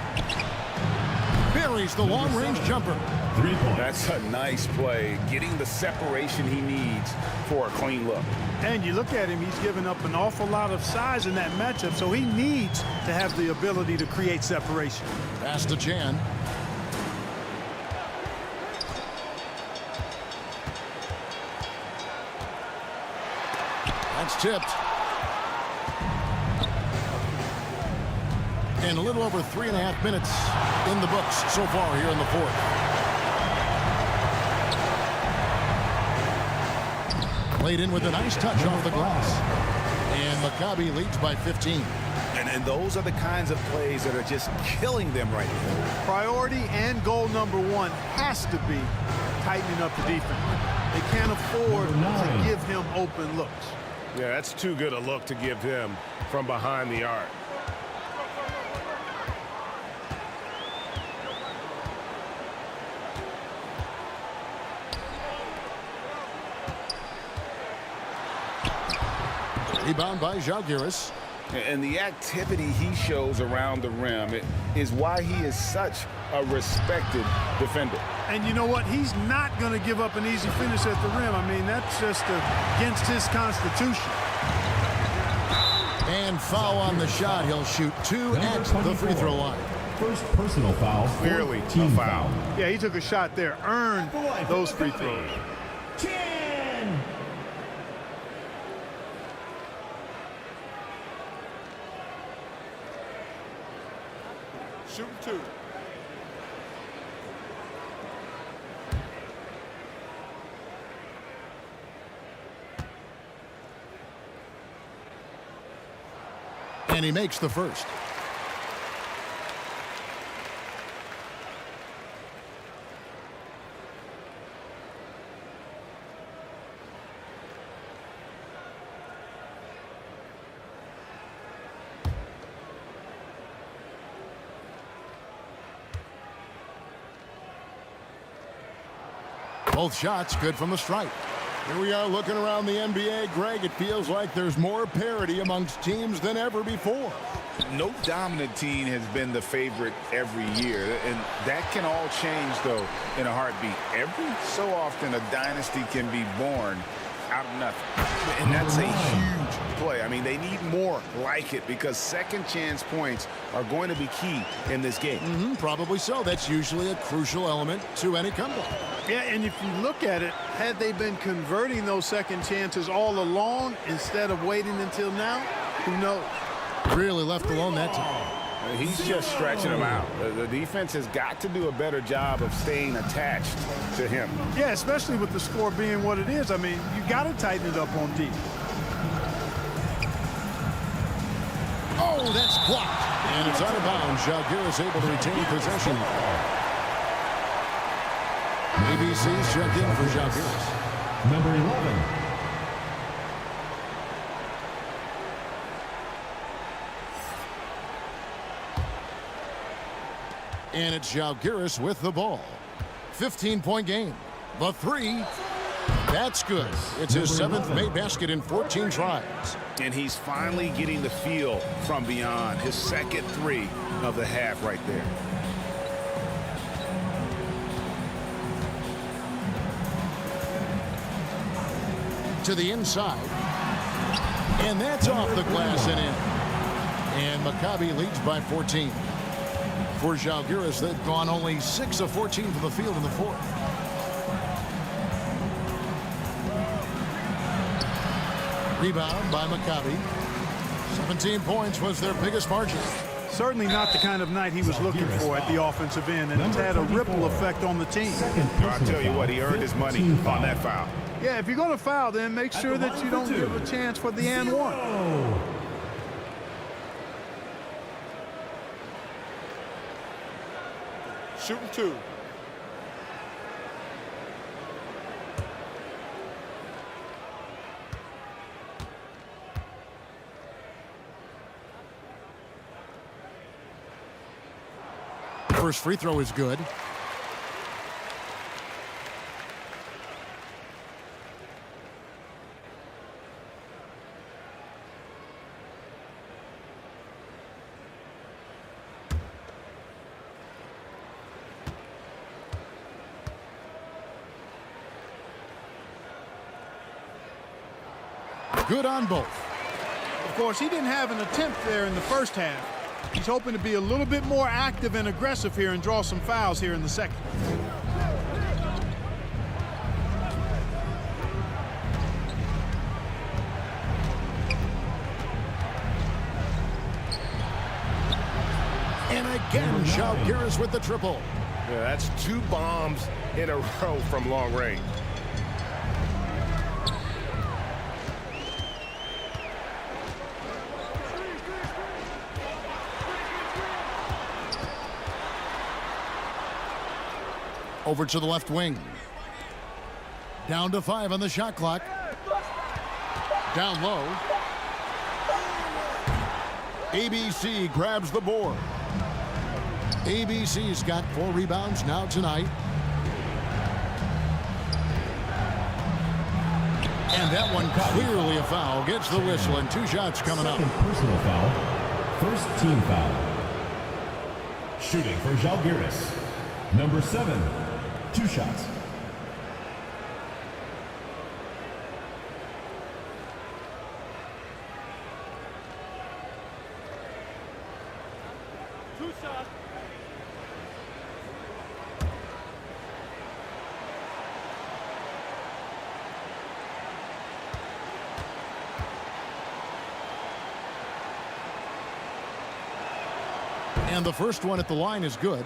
Buries the long-range jumper. 3 points. That's a nice play, getting the separation he needs for a clean look. And you look at him, he's given up an awful lot of size in that matchup, so he needs to have the ability to create separation. Pass to Chan. That's tipped. And a little over 3.5 minutes in the books so far here in the 4th. Played in with a nice touch off the glass. And Maccabi leads by 15. And those are the kinds of plays that are just killing them right now. Priority and goal number 1 has to be tightening up the defense. They can't afford to give him open looks. Yeah, that's too good a look to give him from behind the arc. Rebound by Zalgiris. And the activity he shows around the rim is why he is such a respected defender. And you know what? He's not going to give up an easy finish at the rim. I mean, that's just against his constitution. And foul on the shot. He'll shoot 2 at the free throw line. First personal foul. Clearly a team foul. Yeah, he took a shot there, earned those free throws. Shooting 2. And he makes the first. Both shots good from the stripe. Here we are looking around the NBA, Greg. It feels like there's more parity amongst teams than ever before. No dominant team has been the favorite every year, and that can all change, though, in a heartbeat. Every so often, a dynasty can be born out of nothing, and that's a huge play. I mean, they need more like it because second chance points are going to be key in this game. Probably so. That's usually a crucial element to any comeback. Yeah, and if you look at it, had they been converting those second chances all along instead of waiting until now, who knows? Really left alone that time. He's just stretching them out. The defense has got to do a better job of staying attached to him. Yeah, especially with the score being what it is. I mean, you got to tighten it up on D. Oh, that's blocked. And it's out of bounds. Zalgiris able to retain possession. ABC's checked in for Zalgiris. Number 11. And it's Zalgiris with the ball. 15-point game. The three. That's good. It's his 7th made basket in 14 tries. And he's finally getting the feel from beyond. His second three of the half right there. To the inside. And that's off the glass and in. And Maccabi leads by 14. For Zalgiris, they've gone only 6 of 14 from the field in the fourth. Rebound by Maccabi. 17 points was their biggest margin. Certainly not the kind of night he was looking for at the offensive end, and it's had a ripple effect on the team. I'll tell you what, he earned his money on that foul. Yeah, if you're going to foul, then make sure that you don't give a chance for the and one. Shooting 2. First free throw is good. Good on both. Of course, he didn't have an attempt there in the first half. He's hoping to be a little bit more active and aggressive here and draw some fouls here in the second. And again, Zalgiris with the triple. Yeah, that's 2 bombs in a row from long range. Over to the left wing. Down to 5 on the shot clock. Down low. ABC grabs the board. ABC's got 4 rebounds now tonight. And that one clearly a foul. Gets the whistle and 2 shots coming up. Personal foul. First team foul. Shooting for Zalgiris. Number 7. 2 shots. And the first one at the line is good.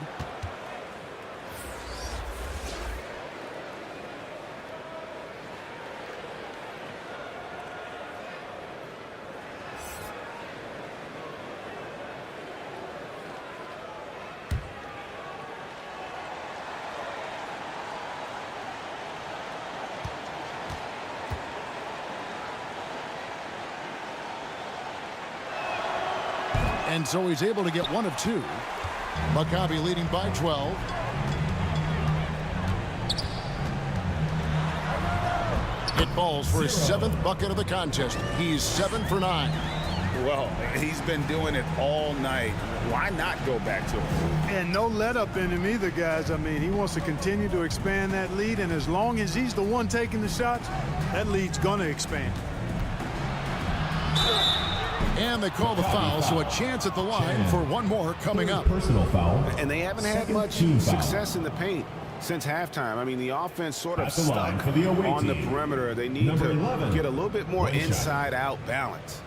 And so he's able to get 1 of 2. Maccabi leading by 12. It falls for his 7th bucket of the contest. He's 7 for 9. Well, he's been doing it all night. Why not go back to him? And no let up in him either, guys. I mean, he wants to continue to expand that lead, and as long as he's the one taking the shots, that lead's going to expand. And they call the foul, so a chance at the line for one more coming up. Personal foul. And they haven't had much success in the paint since halftime. I mean, the offense sort of stuck on the perimeter. They need to get a little bit more inside-out balance.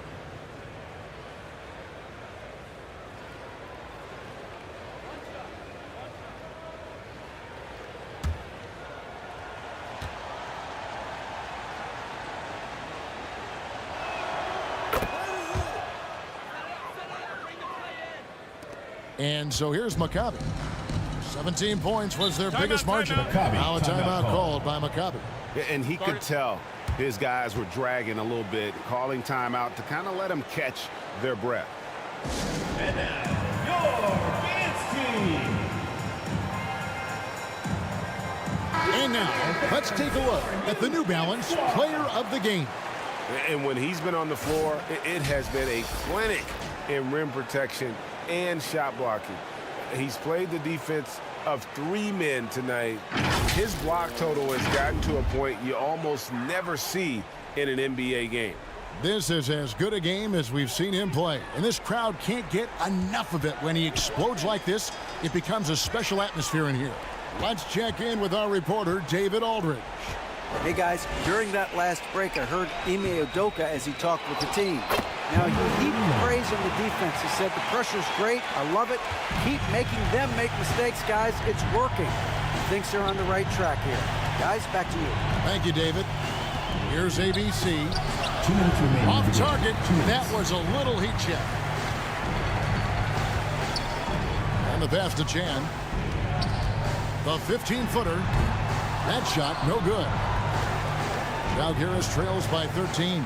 And so here's Maccabi. 17 points was their biggest margin. Now a timeout called by Maccabi. And he could tell his guys were dragging a little bit, calling timeout to kind of let them catch their breath. And now, your dance team. And now, let's take a look at the New Balance Player of the Game. And when he's been on the floor, it has been a clinic in rim protection and shot blocking. He's played the defense of 3 men tonight. His block total has gotten to a point you almost never see in an NBA game. This is as good a game as we've seen him play, and this crowd can't get enough of it. When he explodes like this, it becomes a special atmosphere in here. Let's check in with our reporter, David Aldridge. Hey guys, during that last break, I heard Ime Udoka as he talked with the team. Now, he heaped praise on the defense. He said, the pressure's great. I love it. Keep making them make mistakes, guys. It's working. He thinks they're on the right track here. Guys, back to you. Thank you, David. Here's ABC. 2 minutes remaining. Off target. That was a little heat check. And the pass to Chan. The 15-footer. That shot, no good. Žalgiris trails by 13.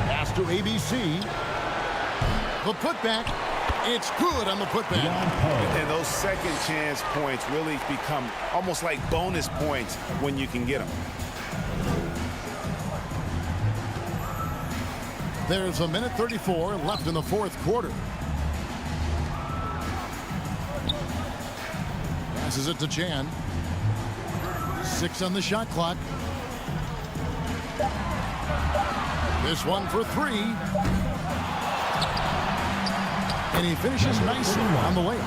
Pass to ABC. The putback. It's good on the putback. And those second chance points really become almost like bonus points when you can get them. There's a minute 34 left in the 4th quarter. Passes it to Chan. 6 on the shot clock. This one for 3. And he finishes nicely on the layup.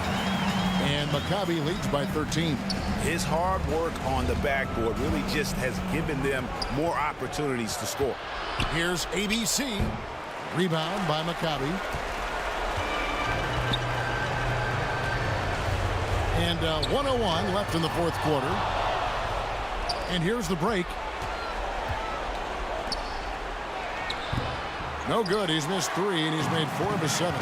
And Maccabi leads by 13. His hard work on the backboard really just has given them more opportunities to score. Here's ABC. Rebound by Maccabi. And 1:01 left in the 4th quarter. And here's the break. No good. He's missed 3, and he's made 4 of his 7.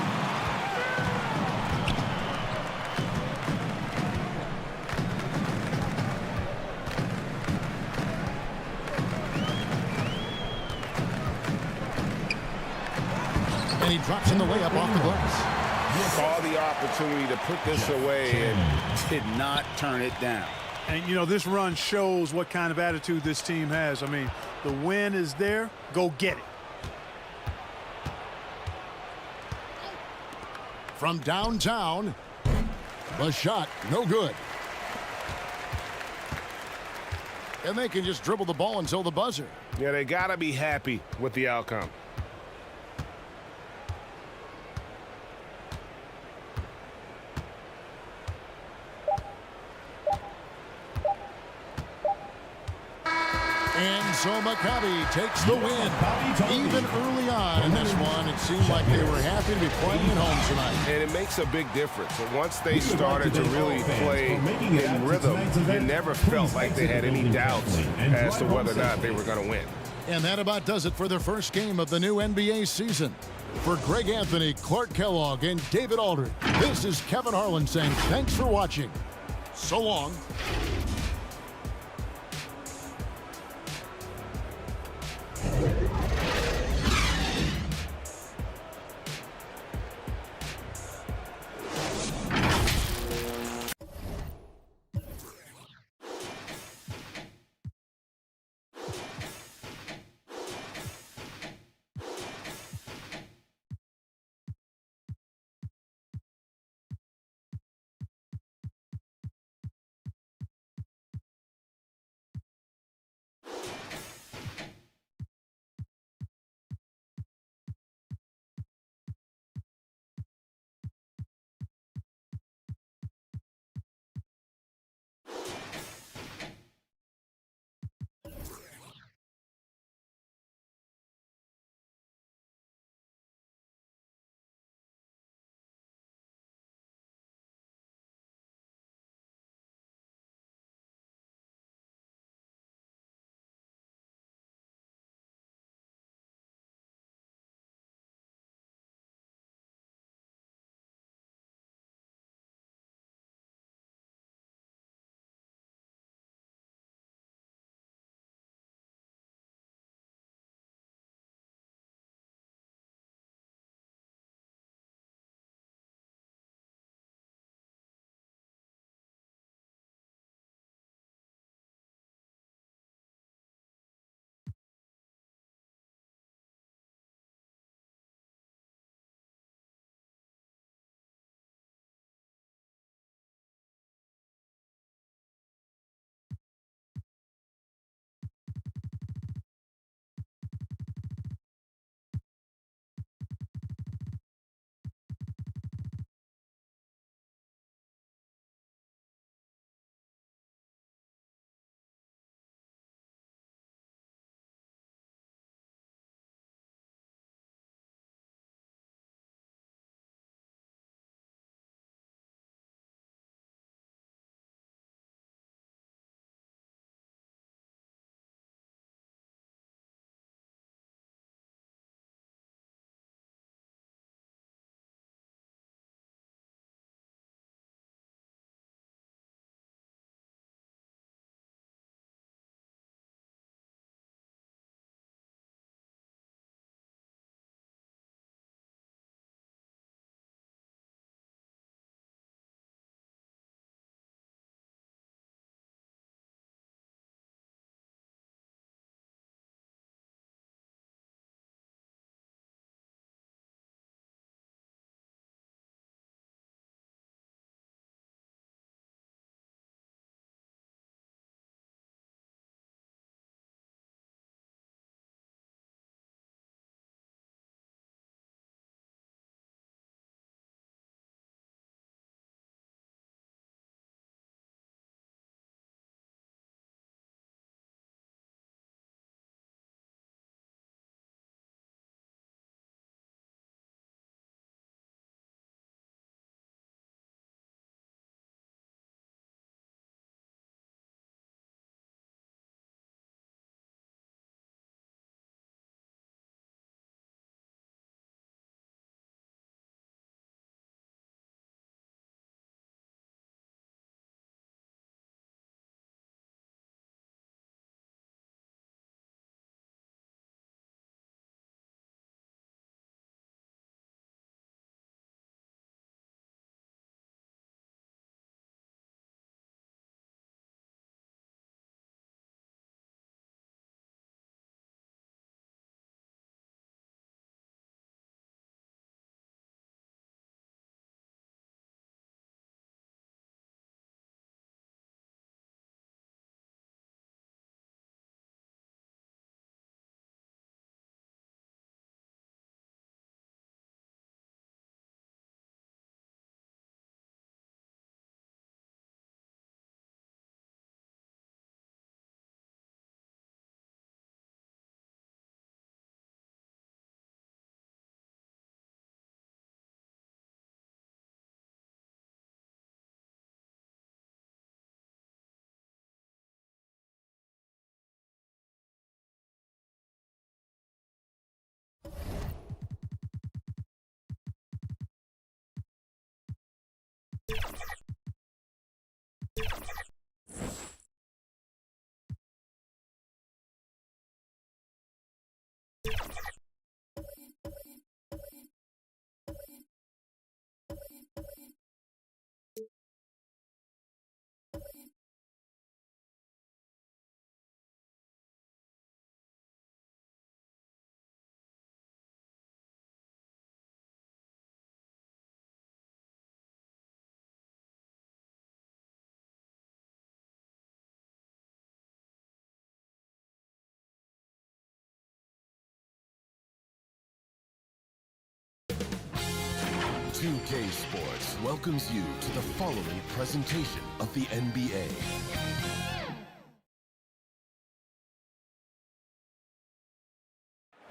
And he drops in the layup off the glass. Saw the opportunity to put this away and did not turn it down. And, you know, this run shows what kind of attitude this team has. I mean, the win is there. Go get it. From downtown, the shot, no good. And they can just dribble the ball until the buzzer. Yeah, they got to be happy with the outcome. And so Maccabi takes the win. Even early on in this one, it seemed like they were happy to be playing at home tonight. And it makes a big difference. Once they started to really play in rhythm, you never felt like they had any doubts as to whether or not they were going to win. And that about does it for the first game of the new NBA season. For Greg Anthony, Clark Kellogg, and David Aldridge, this is Kevin Harlan saying thanks for watching. So long. 2K Sports welcomes you to the following presentation of the NBA.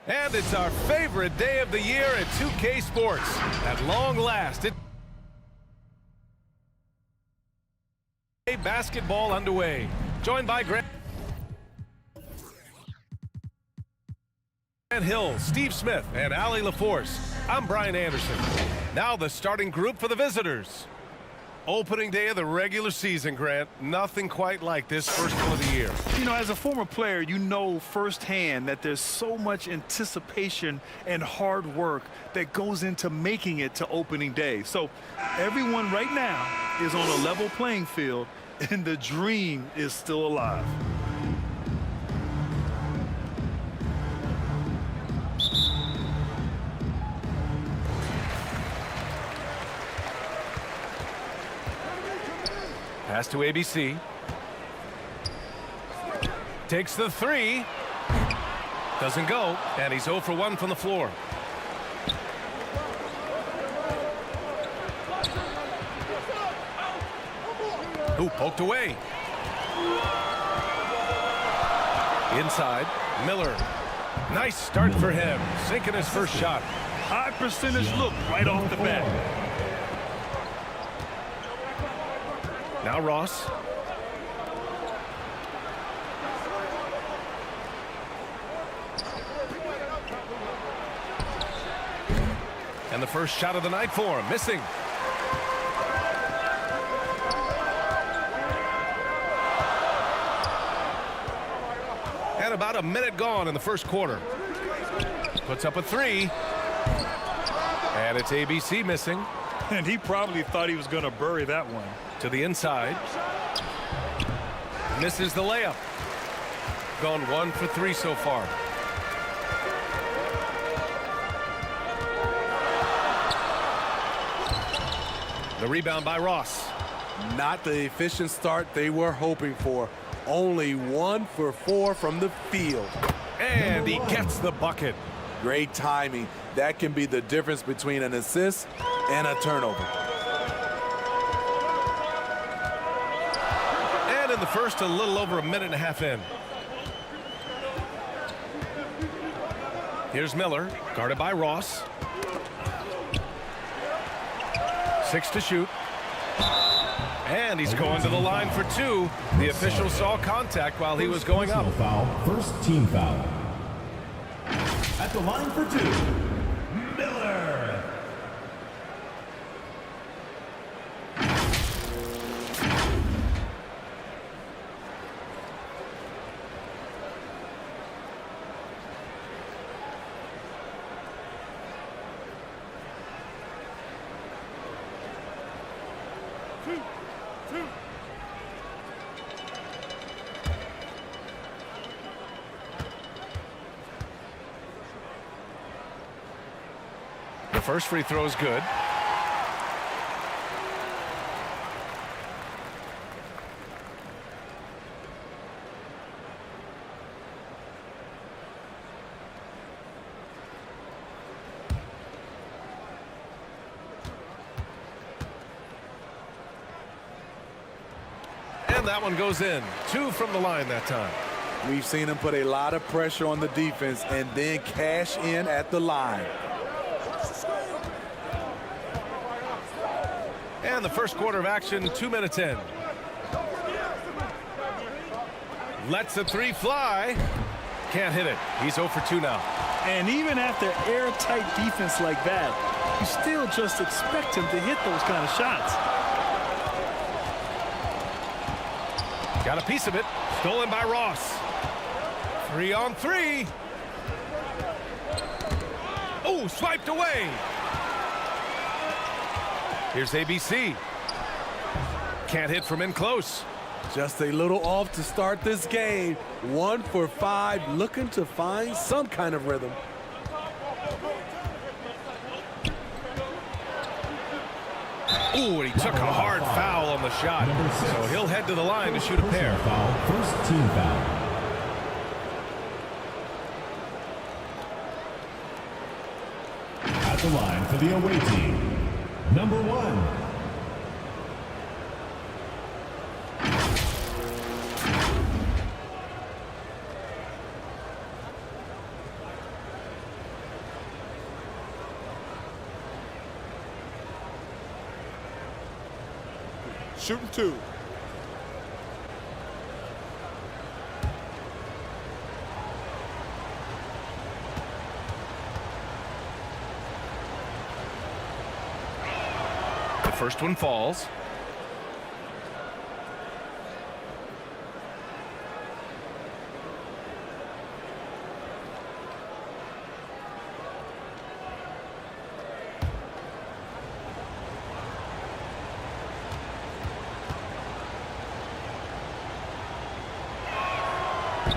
And it's our favorite day of the year at 2K Sports. At long last, basketball underway. Joined by Grant Hill, Steve Smith, and Allie LaForce. I'm Brian Anderson. Now the starting group for the visitors. Opening day of the regular season, Grant. Nothing quite like this first one of the year. You know, as a former player, you know firsthand that there's so much anticipation and hard work that goes into making it to opening day. So everyone right now is on a level playing field, and the dream is still alive. Pass to ABC. Takes the three. Doesn't go. And he's 0 for 1 from the floor. Ooh, poked away. Inside. Miller. Nice start for him. Sinking his first shot. High percentage look right off the bat. Now Ross. And the first shot of the night for him, missing. And about a minute gone in the first quarter. Puts up a three. And it's ABC missing. And he probably thought he was going to bury that one. To the inside. Misses the layup. Gone 1 for 3 so far. The rebound by Ross. Not the efficient start they were hoping for. Only 1 for 4 from the field. And he gets the bucket. Great timing. That can be the difference between an assist and a turnover. And in the first, a little over a minute and a half in. Here's Miller, guarded by Ross. 6 to shoot. And he's going to the line for 2. The official saw contact while he was going up. First team foul. At the line for 2, Miller. The first free throw is good. And that one goes in. 2 from the line that time. We've seen him put a lot of pressure on the defense and then cash in at the line. And the first quarter of action, 2 minutes in. Lets a three fly. Can't hit it. He's 0 for 2 now. And even after airtight defense like that, you still just expect him to hit those kind of shots. Got a piece of it. Stolen by Ross. 3 on 3. Oh, swiped away. Here's ABC. Can't hit from in close. Just a little off to start this game. 1 for 5, looking to find some kind of rhythm. Ooh, and he took a hard foul on the shot. So he'll head to the line to shoot a pair. Foul, first team foul. At the line for the away team, number 1. Shooting 2. The first one falls.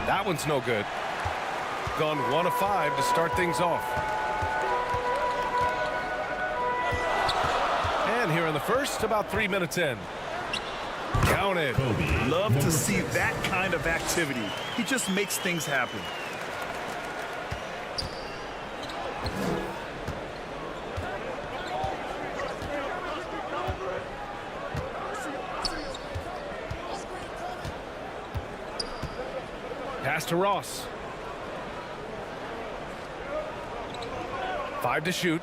That one's no good. Gone 1 of 5 to start things off. And here in the first, about 3 minutes in. Counted. Love to see that kind of activity. He just makes things happen. Pass to Ross. 5 to shoot.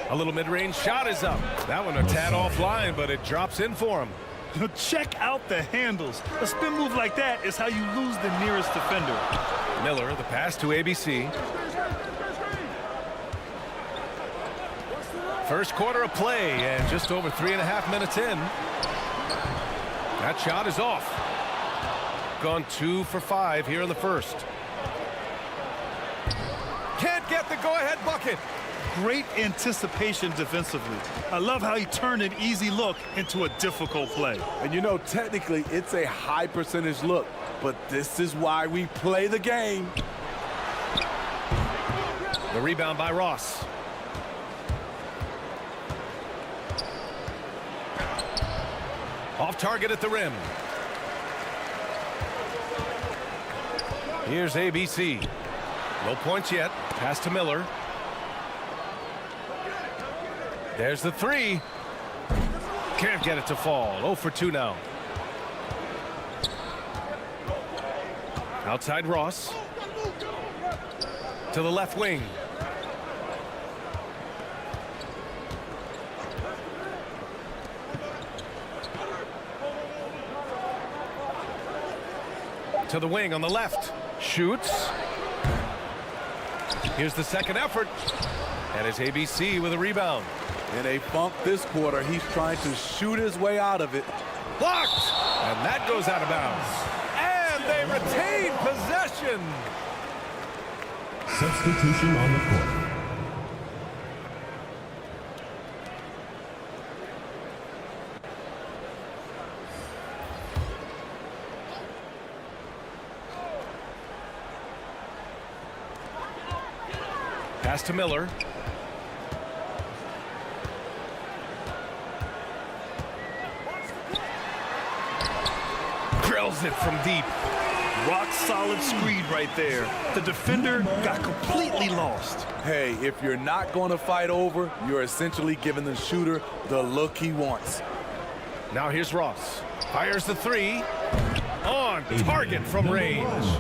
A little mid-range shot is up. That one a tad offline, but it drops in for him. Check out the handles. A spin move like that is how you lose the nearest defender. Miller, the pass to ABC. First quarter of play, and just over 3.5 minutes in. That shot is off. Gone 2 for 5 here in the first. Can't get the go-ahead bucket. Great anticipation defensively. I love how he turned an easy look into a difficult play. And you know, technically, it's a high percentage look, but this is why we play the game. The rebound by Ross. Off target at the rim. Here's ABC. No points yet. Pass to Miller. There's the 3. Can't get it to fall. 0 for 2 now. Outside Ross. To the left wing. To the wing on the left. Shoots. Here's the second effort. And it's ABC with a rebound. In a funk this quarter, he's trying to shoot his way out of it. Blocked! And that goes out of bounds. And they retain possession. Substitution on the court. Pass to Miller. Drills it from deep. Rock solid screen right there. The defender got completely lost. Hey, if you're not going to fight over, you're essentially giving the shooter the look he wants. Now here's Ross. Fires the 3. On target from range.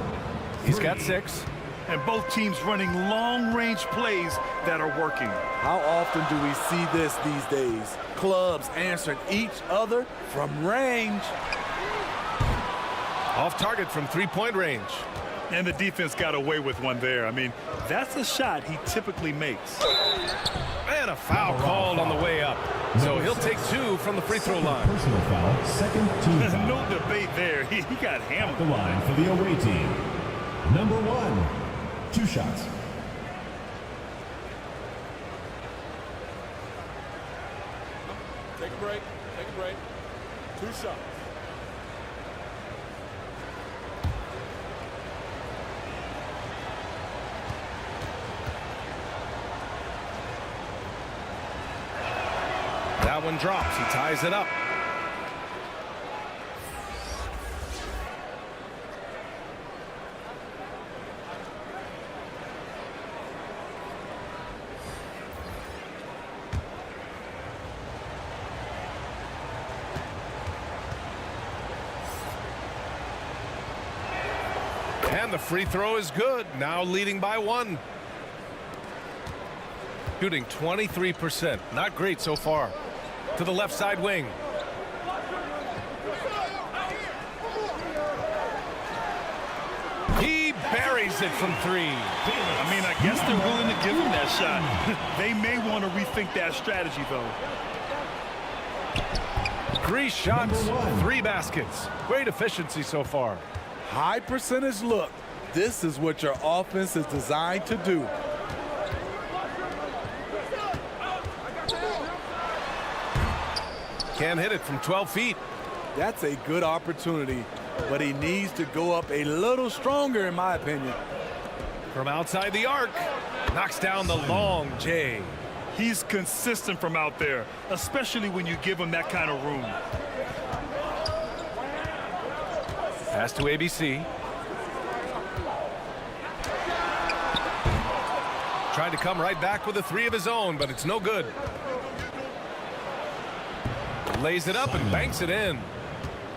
He's got 6. And both teams running long-range plays that are working. How often do we see this these days? Clubs answering each other from range. Off target from 3-point range. And the defense got away with one there. I mean, that's a shot he typically makes. And a foul called on the way up. So he'll take 2 from the free throw line. Personal foul, second team foul. No debate there. He got hammered. The line for the away team. Number 1. 2 shots. break. Take a break. 2 shots. That one drops. He ties it up. And the free throw is good. Now leading by 1. Shooting 23%. Not great so far. To the left side wing. He buries it from 3. I mean, I guess they're willing to give him that shot. They may want to rethink that strategy, though. 3 shots, 3 baskets. Great efficiency so far. High percentage look. This is what your offense is designed to do. Can't hit it from 12 feet. That's a good opportunity, but he needs to go up a little stronger, in my opinion. From outside the arc, knocks down the long J. He's consistent from out there, especially when you give him that kind of room. Pass to ABC. Tried to come right back with a 3 of his own, but it's no good. Lays it up and banks it in.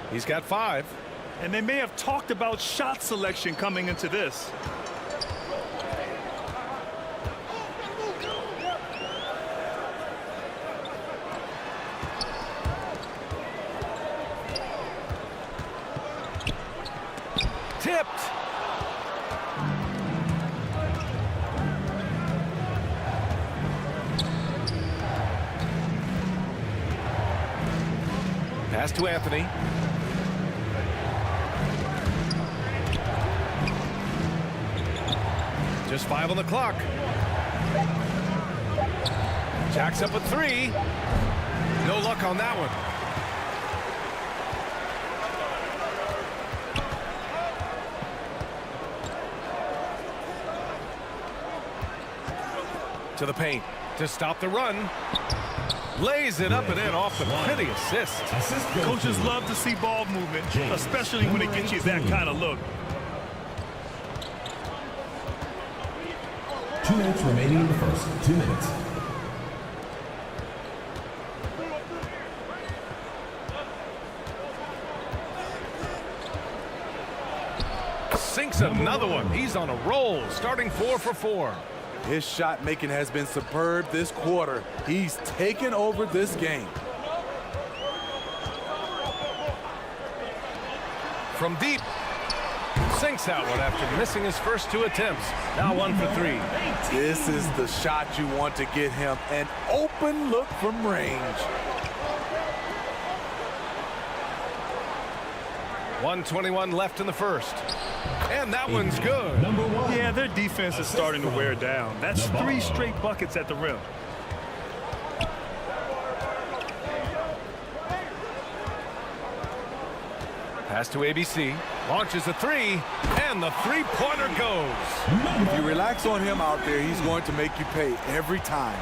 He's got 5. And they may have talked about shot selection coming into this. Tipped. Pass to Anthony. Just 5 on the clock. Jacks up a 3. No luck on that one. To the paint to stop the run. Lays it up and in off the pretty assist. Coaches love to see ball movement, especially when it gets you that kind of look. 2 minutes remaining in the first. 2 minutes. Sinks another one. He's on a roll, starting 4 for 4. His shot making has been superb this quarter. He's taken over this game. From deep. Sinks that one after missing his first 2 attempts. Now 1 for 3. This is the shot you want to get him. An open look from range. 1:21 left in the first. And that one's good. Yeah, their defense is starting to wear down. That's 3 straight buckets at the rim. Pass to ABC. Launches a 3. And the 3-pointer goes. If you relax on him out there, he's going to make you pay every time.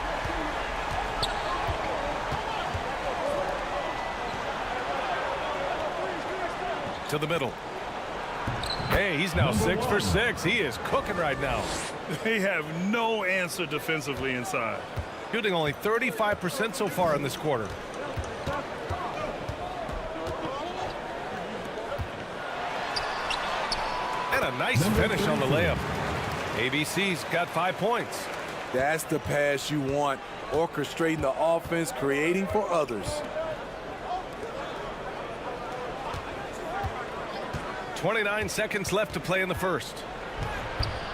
To the middle. Hey, he's now 6 for 6. He is cooking right now. They have no answer defensively inside. Shooting only 35% so far in this quarter. And a nice finish on the layup. ABC's got 5 points. That's the pass you want. Orchestrating the offense, creating for others. 29 seconds left to play in the first.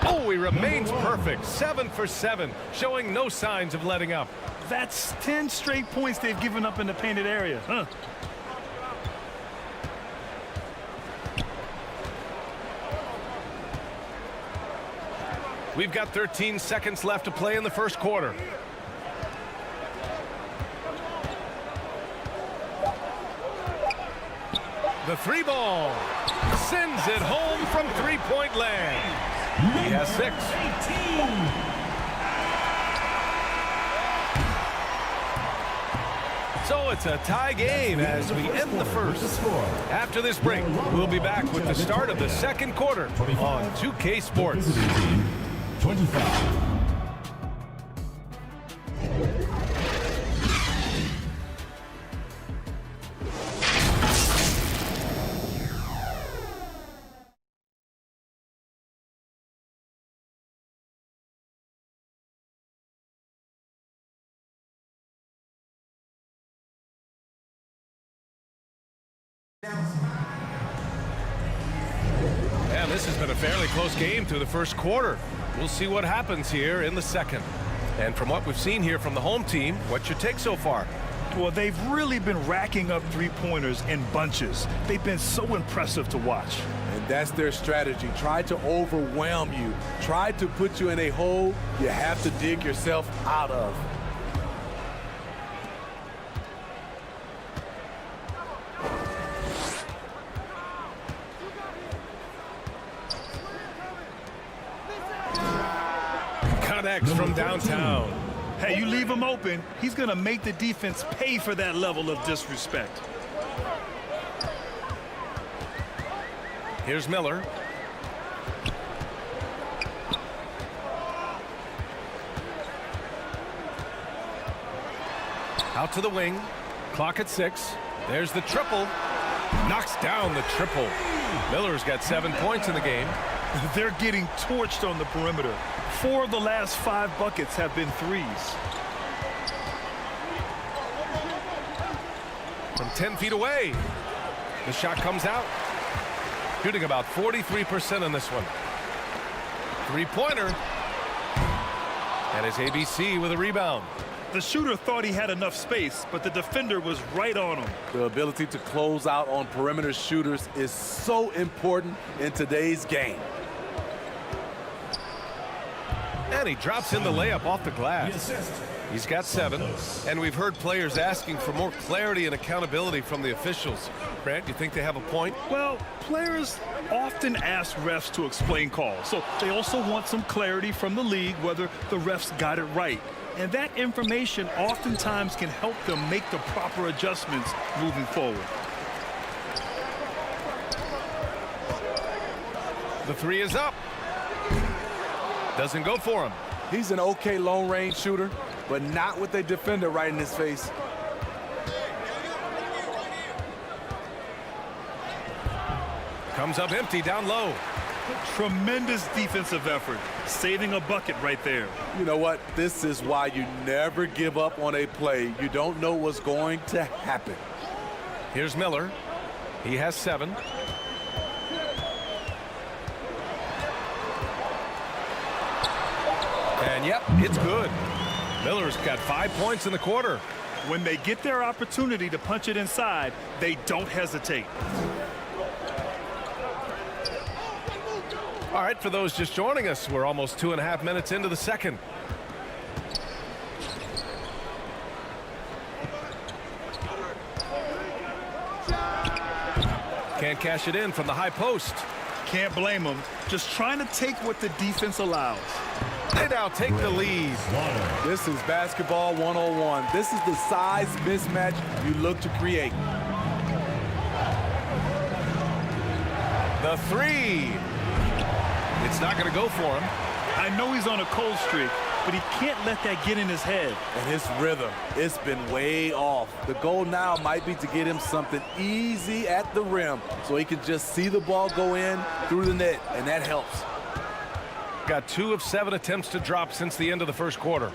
Oh, he remains perfect. 7 for 7, showing no signs of letting up. That's 10 straight points they've given up in the painted area. Huh? We've got 13 seconds left to play in the first quarter. The three ball. Sends it home from three-point land. He has 6. So it's a tie game as we end the first. After this break, we'll be back with the start of the second quarter on 2K Sports. 25. Yeah, this has been a fairly close game through the first quarter. We'll see what happens here in the second. And from what we've seen here from the home team, what's your take so far? Well, they've really been racking up three-pointers in bunches. They've been so impressive to watch. And that's their strategy. Try to overwhelm you. Try to put you in a hole you have to dig yourself out of. Connects from downtown. Hey, you leave him open, he's going to make the defense pay for that level of disrespect. Here's Miller. Out to the wing. Clock at 6. There's the triple. Knocks down the triple. Miller's got 7 points in the game. They're getting torched on the perimeter. 4 of the last 5 buckets have been threes. From 10 feet away. The shot comes out. Shooting about 43% on this one. Three-pointer. And it's ABC with a rebound. The shooter thought he had enough space, but the defender was right on him. The ability to close out on perimeter shooters is so important in today's game. And he drops in the layup off the glass. He's got 7. And we've heard players asking for more clarity and accountability from the officials. Grant, you think they have a point? Well, players often ask refs to explain calls. So they also want some clarity from the league whether the refs got it right. And that information oftentimes can help them make the proper adjustments moving forward. The 3 is up. Doesn't go for him. He's an okay long-range shooter, but not with a defender right in his face. Comes up empty down low. Tremendous defensive effort, saving a bucket right there. You know what? This is why you never give up on a play. You don't know what's going to happen. Here's Miller. He has 7. And yep, it's good. Miller's got 5 points in the quarter. When they get their opportunity to punch it inside, they don't hesitate. All right, for those just joining us, we're almost 2.5 minutes into the second. Can't cash it in from the high post. Can't blame them. Just trying to take what the defense allows. They now take the lead. This is basketball 101. This is the size mismatch you look to create. The 3. It's not going to go for him. I know he's on a cold streak, but he can't let that get in his head. And his rhythm, it's been way off. The goal now might be to get him something easy at the rim so he can just see the ball go in through the net, and that helps. Got 2 of 7 attempts to drop since the end of the first quarter.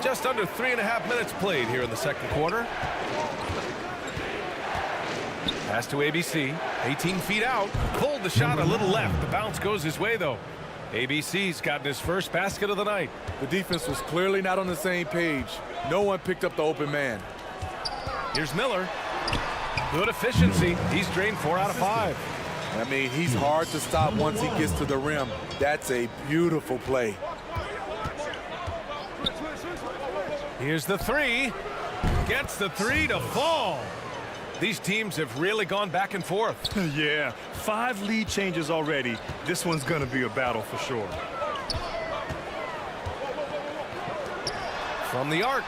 Just under 3.5 minutes played here in the second quarter. Pass to ABC. 18 feet out. Pulled the shot a little left. The bounce goes his way, though. ABC's gotten his first basket of the night. The defense was clearly not on the same page. No one picked up the open man. Here's Miller. Good efficiency. He's drained 4 out of 5. I mean, he's hard to stop once he gets to the rim. That's a beautiful play. Here's the 3. Gets the three to fall. These teams have really gone back and forth. Yeah, 5 lead changes already. This one's going to be a battle for sure. From the arc.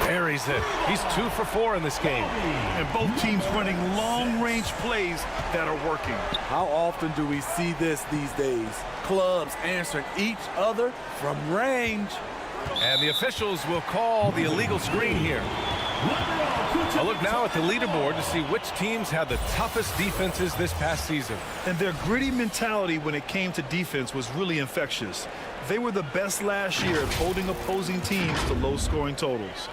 Buries it. He's 2 for 4 in this game. And both teams running long-range plays that are working. How often do we see this these days? Clubs answering each other from range. And the officials will call the illegal screen here. I'll look now at the leaderboard to see which teams had the toughest defenses this past season. And their gritty mentality when it came to defense was really infectious. They were the best last year at holding opposing teams to low-scoring totals.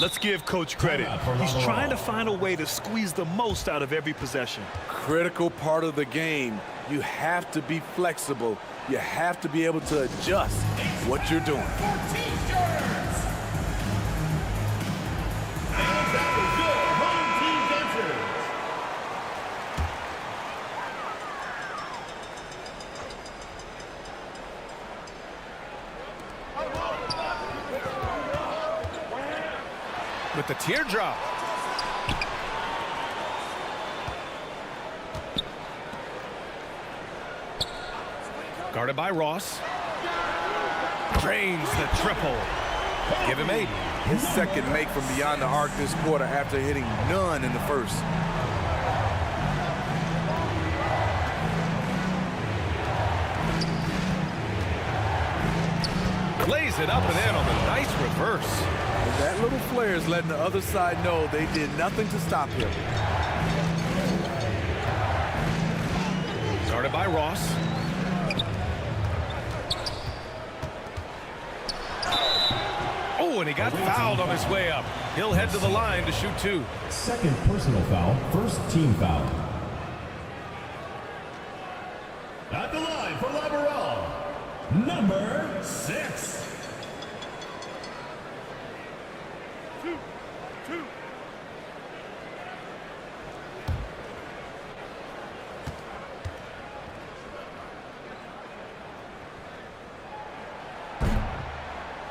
Let's give Coach credit. He's trying to find a way to squeeze the most out of every possession. Critical part of the game. You have to be flexible. You have to be able to adjust what you're doing. With the teardrop. Guarded by Ross. Drains the triple. Give him 8. His second make from beyond the arc this quarter after hitting none in the first. Lays it up and in on the nice reverse. And that little flare is letting the other side know they did nothing to stop him. Guarded by Ross. Oh, and he got fouled on his way up. He'll head to the line to shoot 2. Second personal foul, first team foul. At the line for Lateral, number 6. 2.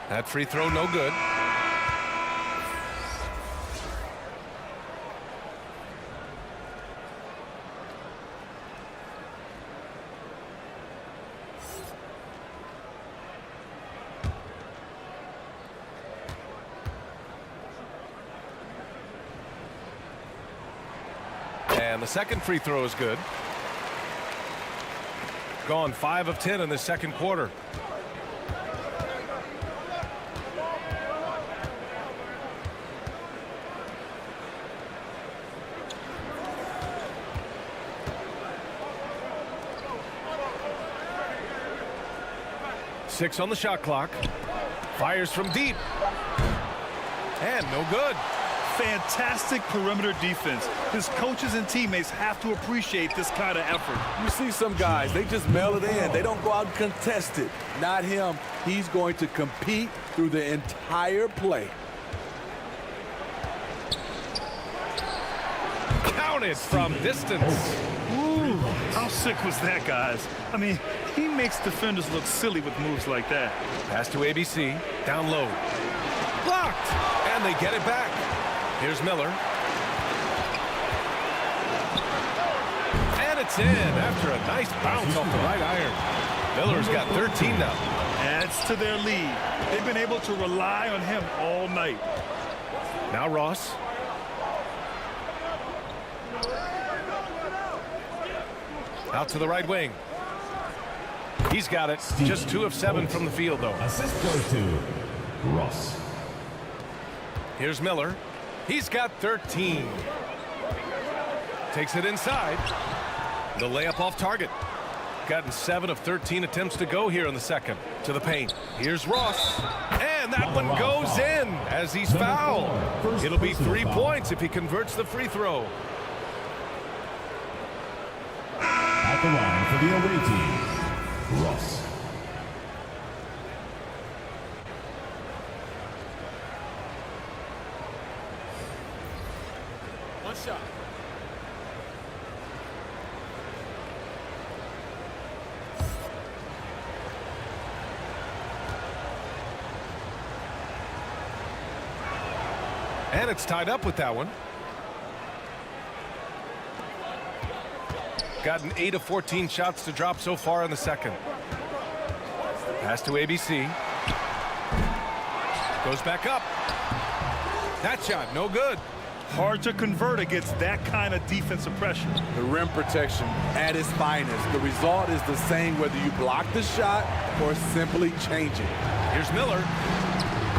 That free throw no good. And the second free throw is good. Gone 5 of 10 in the second quarter. Six on the shot clock. Fires from deep. And no good. Fantastic perimeter defense. His coaches and teammates have to appreciate this kind of effort. You see some guys, they just mail it in. They don't go out and contest it. Not him. He's going to compete through the entire play. Counted from distance. Ooh, how sick was that, guys? I mean, he makes defenders look silly with moves like that. Pass to ABC. Down low. Blocked. And they get it back. Here's Miller. And it's in after a nice bounce off the right iron. Miller's got 13 now. Adds to their lead. They've been able to rely on him all night. Now Ross. Out to the right wing. He's got it. Just 2 of 7 from the field, though. Assist goes to Ross. Here's Miller. He's got 13. Takes it inside. The layup off target. Gotten 7 of 13 attempts to go here in the second. To the paint. Here's Ross. And that one goes in as he's fouled. It'll be 3 points if he converts the free throw. At the line for the away team, Ross. One shot. And it's tied up with that one. Gotten 8 of 14 shots to drop so far in the second. Pass to ABC. Goes back up. That shot, no good. Hard to convert against that kind of defensive pressure. The rim protection at its finest. The result is the same whether you block the shot or simply change it. Here's Miller.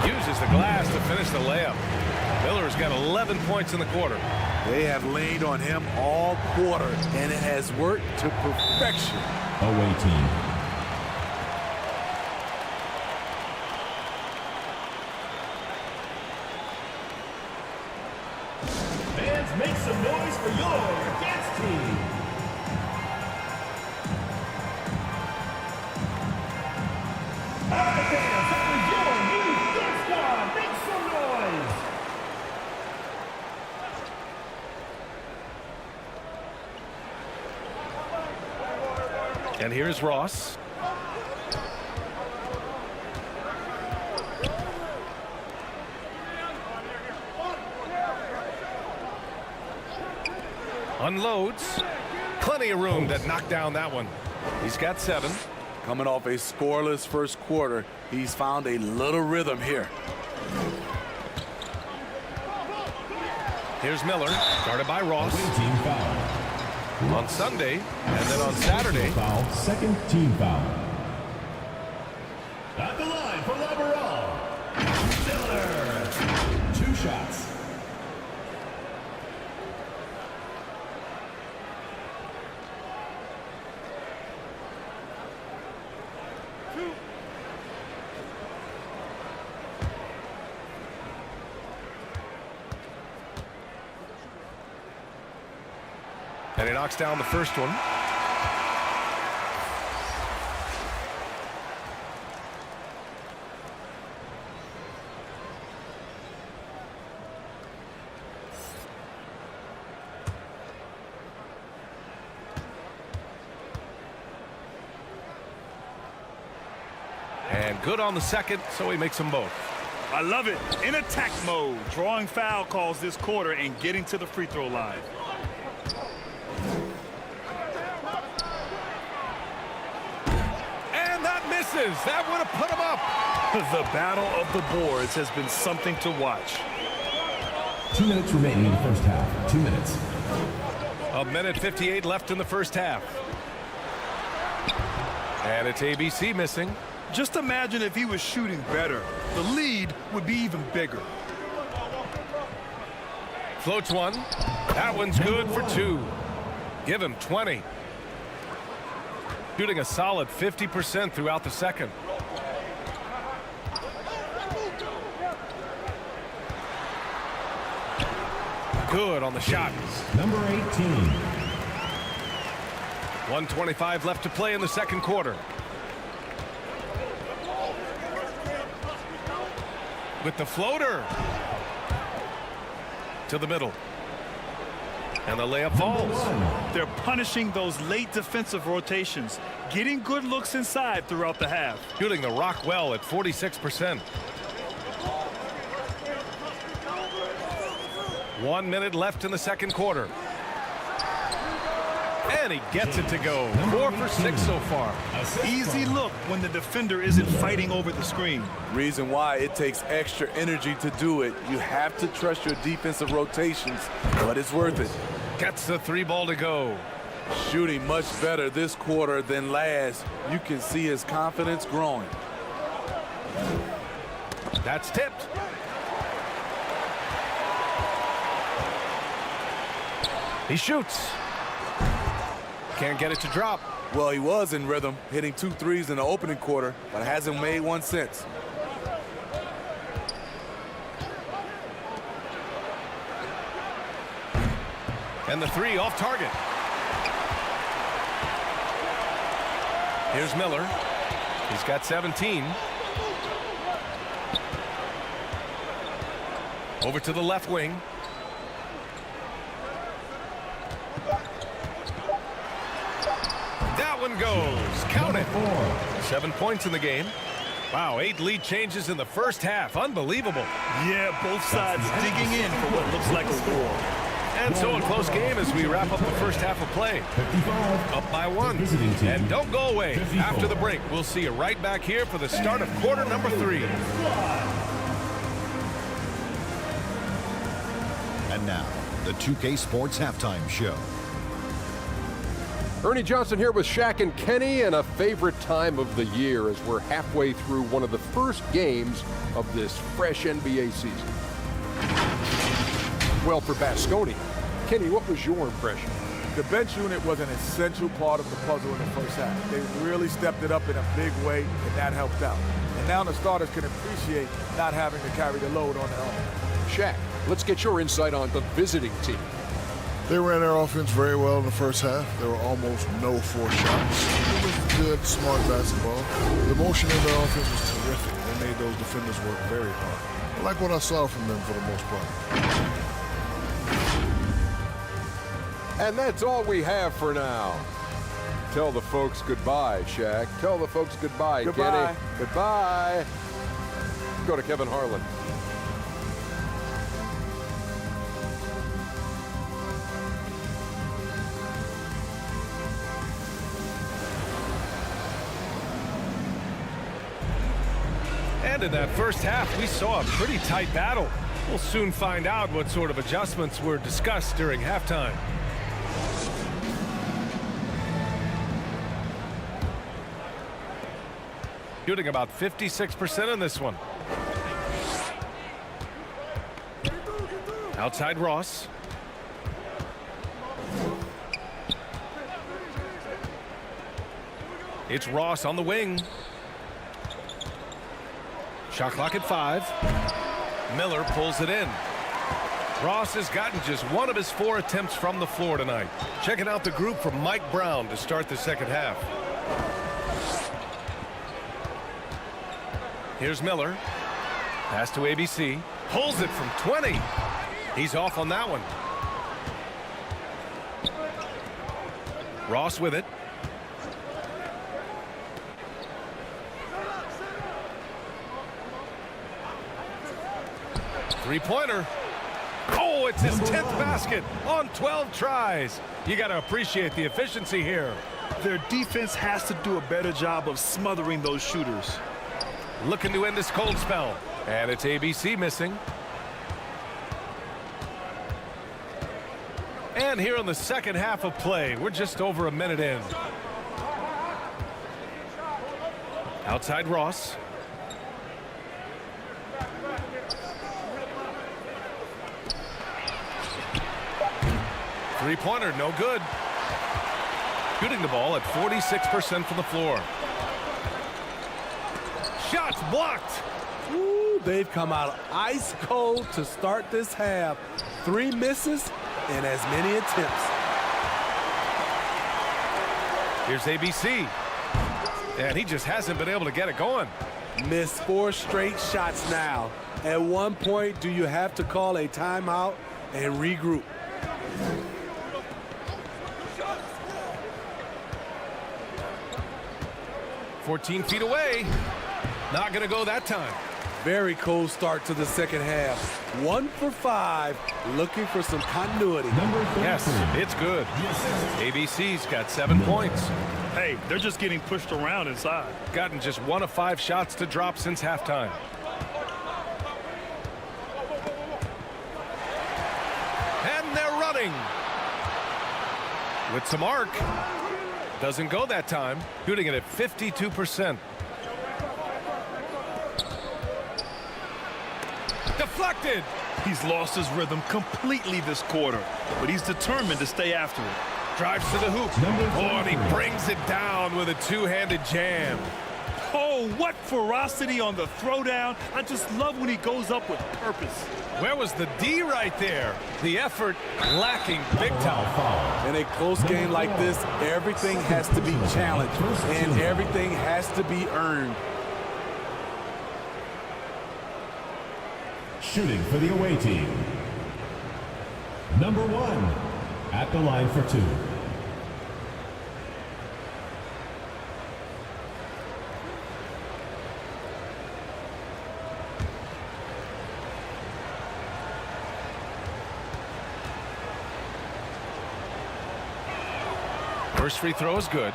Uses the glass to finish the layup. Miller's got 11 points in the quarter. They have leaned on him all quarter, and it has worked to perfection. Away team. Fans, make some noise for your guest team. All right, fans, that was your new guest star. Make some noise. And here's Ross. Unloads. Plenty of room to knock down that one. He's got 7. Coming off a scoreless first quarter, he's found a little rhythm here. Here's Miller, guarded by Ross. Team foul. On Sunday, and then on Saturday. Foul, second team foul. At the line for Laveral. Miller. 2 shots. And he knocks down the first one. And good on the second, so he makes them both. I love it. In attack mode, drawing foul calls this quarter and getting to the free throw line. That would have put him up. The battle of the boards has been something to watch. 2 minutes remaining in the first half. 2 minutes. 1:58 left in the first half. And it's ABC missing. Just imagine if he was shooting better. The lead would be even bigger. Floats one. That one's good for 2. Give him 20. Shooting a solid 50% throughout the second. Good on the shot. Number 18. 1:25 left to play in the second quarter. With the floater. To the middle. And the layup falls. They're punishing those late defensive rotations, getting good looks inside throughout the half. Shooting the rock well at 46%. 1 minute left in the second quarter. And he gets it to go. 4 for 6 so far. Easy look when the defender isn't fighting over the screen. Reason why it takes extra energy to do it. You have to trust your defensive rotations, but it's worth it. Gets the 3 ball to go. Shooting much better this quarter than last. You can see his confidence growing. That's tipped. He shoots. Can't get it to drop. Well, he was in rhythm, hitting 2 threes in the opening quarter, but hasn't made one since. And the 3 off target. Here's Miller. He's got 17. Over to the left wing. That one goes. Count it. 7 points in the game. Wow, 8 lead changes in the first half. Unbelievable. Yeah, both sides digging in for what looks like a war. And so a close game as we wrap up the first half of play. Up by 1. And don't go away. After the break, we'll see you right back here for the start of quarter number 3. And now, the 2K Sports Halftime Show. Ernie Johnson here with Shaq and Kenny, and a favorite time of the year as we're halfway through one of the first games of this fresh NBA season. Well, for Basconi, Kenny, what was your impression? The bench unit was an essential part of the puzzle in the first half. They really stepped it up in a big way, and that helped out. And now the starters can appreciate not having to carry the load on their own. Shaq, let's get your insight on the visiting team. They ran their offense very well in the first half. There were almost no forced shots. It was good, smart basketball. The motion in their offense was terrific. They made those defenders work very hard. I like what I saw from them for the most part. And that's all we have for now. Tell the folks goodbye, Shaq. Tell the folks goodbye, Goodbye. Kenny. Goodbye. Go to Kevin Harlan. And in that first half, we saw a pretty tight battle. We'll soon find out what sort of adjustments were discussed during halftime. Shooting about 56% in this one. Outside Ross. It's Ross on the wing. Shot clock at 5. Miller pulls it in. Ross has gotten just 1 of his 4 attempts from the floor tonight. Checking out the group from Mike Brown to start the second half. Here's Miller. Pass to ABC. Pulls it from 20. He's off on that one. Ross with it. Three-pointer. Oh, it's his 10th basket on 12 tries. You got to appreciate the efficiency here. Their defense has to do a better job of smothering those shooters. Looking to end this cold spell. And it's ABC missing. And here in the second half of play, we're just over a minute in. Outside Ross. Three-pointer, no good. Shooting the ball at 46% from the floor. Shots blocked. Ooh, they've come out ice cold to start this half. 3 misses and as many attempts. Here's ABC. And he just hasn't been able to get it going. Missed 4 straight shots now. At one point, do you have to call a timeout and regroup? "14 feet away. Not going to go that time. Very cold start to the second half. 1 for 5, looking for some continuity. Yes, it's good. ABC's got 7 points. Hey, they're just getting pushed around inside. Gotten just 1 of 5 shots to drop since halftime. And they're running. With some arc. Doesn't go that time. Shooting it at 52%. Deflected. He's lost his rhythm completely this quarter, but he's determined to stay after it. Drives to the hoop. Oh, and he brings it down with a 2-handed jam. Oh, what ferocity on the throwdown. I just love when he goes up with purpose. Where was the D right there? The effort lacking big time. In a close game like this, everything has to be challenged, and everything has to be earned. Shooting for the away team. Number 1 at the line for 2. First free throw is good.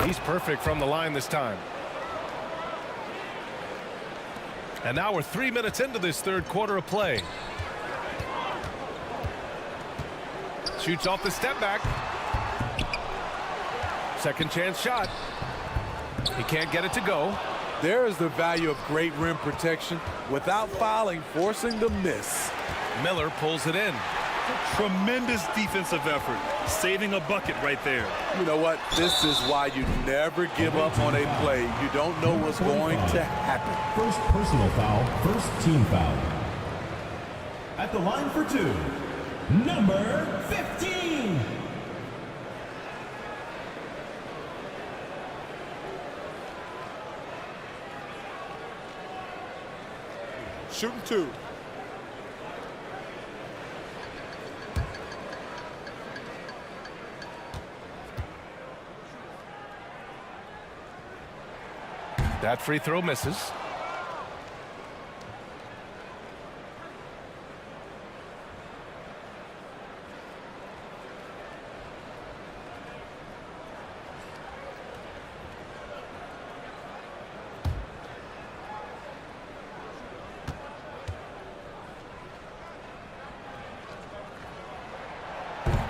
He's perfect from the line this time. And now we're 3 minutes into this third quarter of play. Shoots off the step back. Second chance shot. He can't get it to go. There is the value of great rim protection without fouling, forcing the miss. Miller pulls it in. Tremendous defensive effort, saving a bucket right there. You know what? This is why you never give up on a play. You don't know what's going to happen. First personal foul, first team foul. At the line for two, number 15. Shooting two. That free throw misses.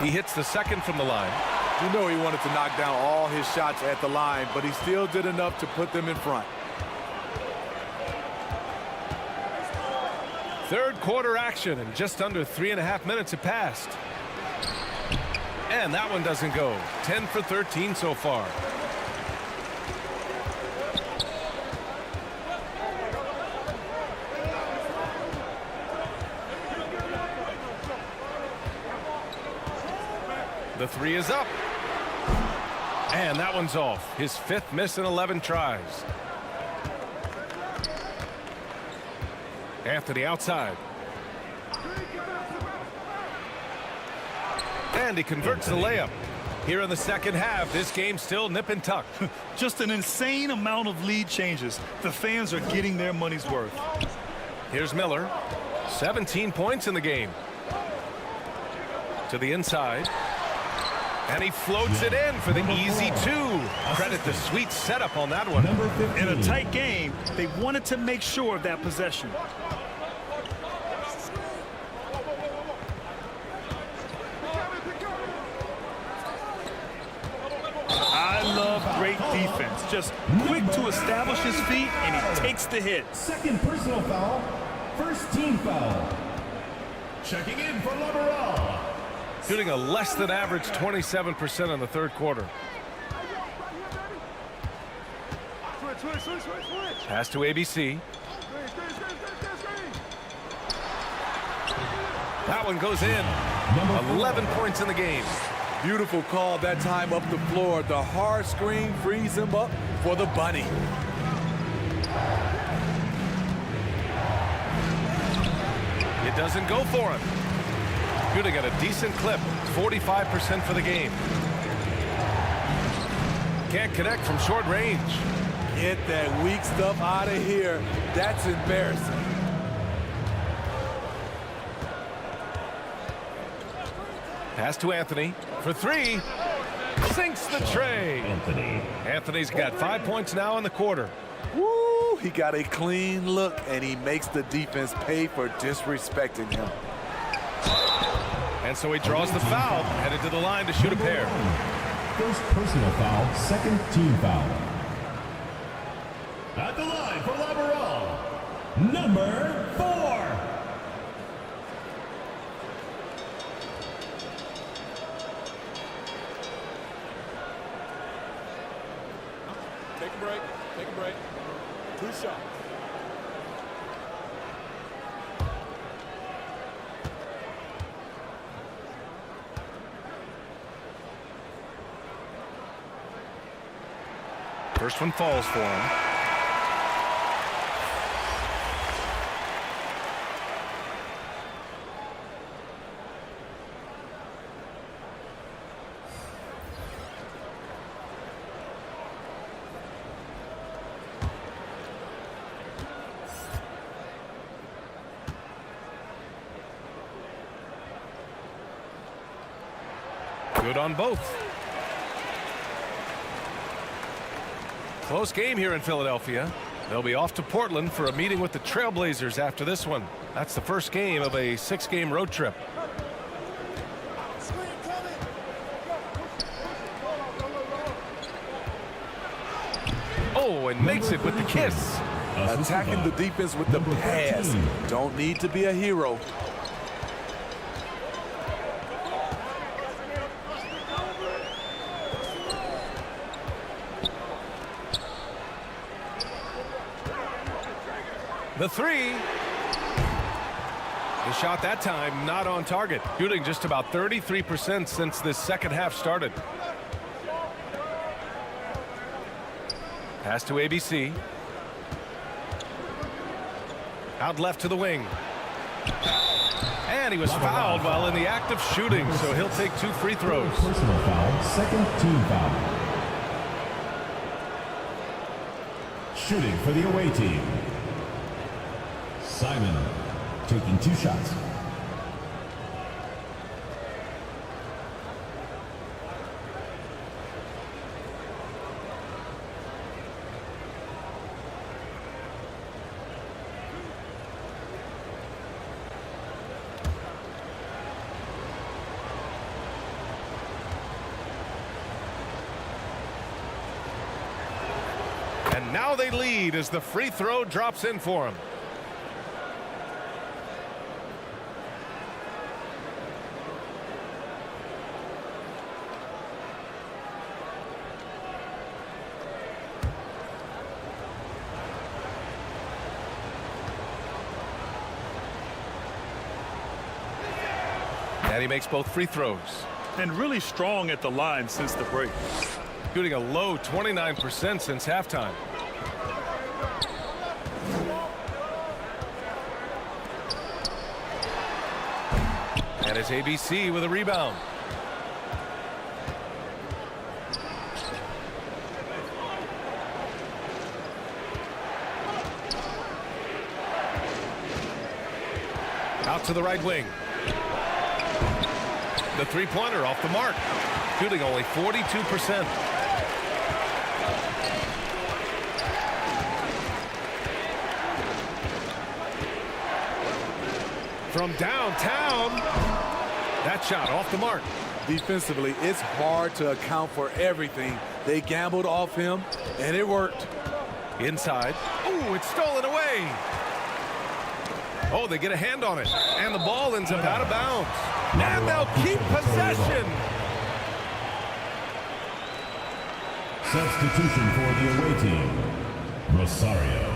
He hits the second from the line. You know he wanted to knock down all his shots at the line, but he still did enough to put them in front. Third quarter action, and just under 3.5 minutes have passed. And that one doesn't go. 10 for 13 so far. The three is up. And that one's off. His fifth miss in 11 tries. Anthony outside. And he converts the layup. Here in the second half, this game's still nip and tuck. Just an insane amount of lead changes. The fans are getting their money's worth. Here's Miller. 17 points in the game. To the inside. And he floats it in for the easy two. Credit the sweet setup on that one. In a tight game, they wanted to make sure of that possession. I love great defense. Just quick to establish his feet, and he takes the hit. Second personal foul, first team foul. Checking in for Lateral. Shooting a less than average 27% in the third quarter. Pass to ABC. That one goes in. 11 points in the game. Beautiful call that time up the floor. The hard screen frees him up for the bunny. It doesn't go for him. Shooting at a decent clip, 45% for the game. Can't connect from short range. Get that weak stuff out of here. That's embarrassing. Pass to Anthony for three. Sinks the tray. Anthony's got 5 points now in the quarter. Woo, he got a clean look, and he makes the defense pay for disrespecting him. And so he draws the foul, headed to the line to shoot a pair. First personal foul, second team foul. At the line for Lateral, number 4. Take a break. Take a break. 2 shots. First one falls for him. Good on both. Close game here in Philadelphia. They'll be off to Portland for a meeting with the Trailblazers after this one. That's the first game of a 6-game road trip. Oh, and makes it with the kiss. Attacking the defense with the pass. Don't need to be a hero. The three. The shot that time not on target. Shooting just about 33% since this second half started. Pass to ABC. Out left to the wing. And he was fouled while in the act of shooting, so he'll take 2 free throws. Personal foul, second team foul. Shooting for the away team. Simon taking 2 shots. And now they lead as the free throw drops in for him. And he makes both free throws. And really strong at the line since the break. Shooting a low 29% since halftime. And it's ABC with a rebound. Out to the right wing. The three-pointer off the mark. Shooting only 42%. From downtown. That shot off the mark. Defensively, it's hard to account for everything. They gambled off him, and it worked. Inside. Ooh, it's stolen away. Oh, they get a hand on it. And the ball ends up out of bounds. And they'll keep possession. Substitution for the away team. Rosario.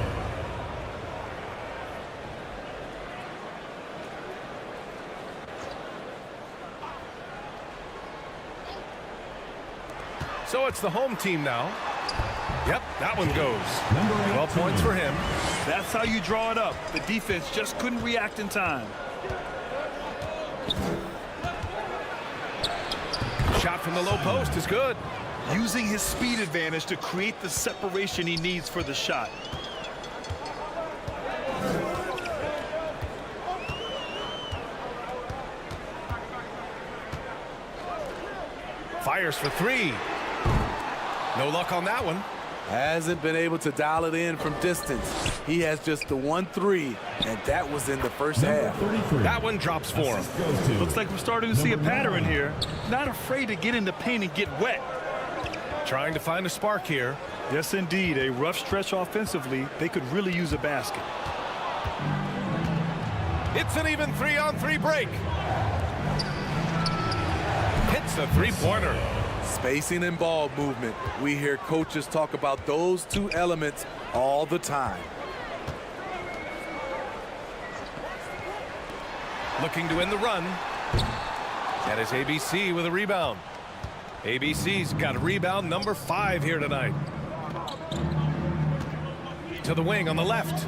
So it's the home team now. Yep, that one goes. 12 points for him. That's how you draw it up. The defense just couldn't react in time. Shot from the low post is good. Using his speed advantage to create the separation he needs for the shot. Fires for 3. No luck on that one. Hasn't been able to dial it in from distance. He has just the 1-3, and that was in the first half. That one drops for him. Looks like we're starting to see a pattern here. Not afraid to get in the paint and get wet. Trying to find a spark here. Yes, indeed. A rough stretch offensively. They could really use a basket. It's an even 3-on-3 break. Hits the three-pointer. Spacing and ball movement. We hear coaches talk about those 2 elements all the time. Looking to end the run. That is ABC with a rebound. ABC's got rebound number 5 here tonight. To the wing on the left.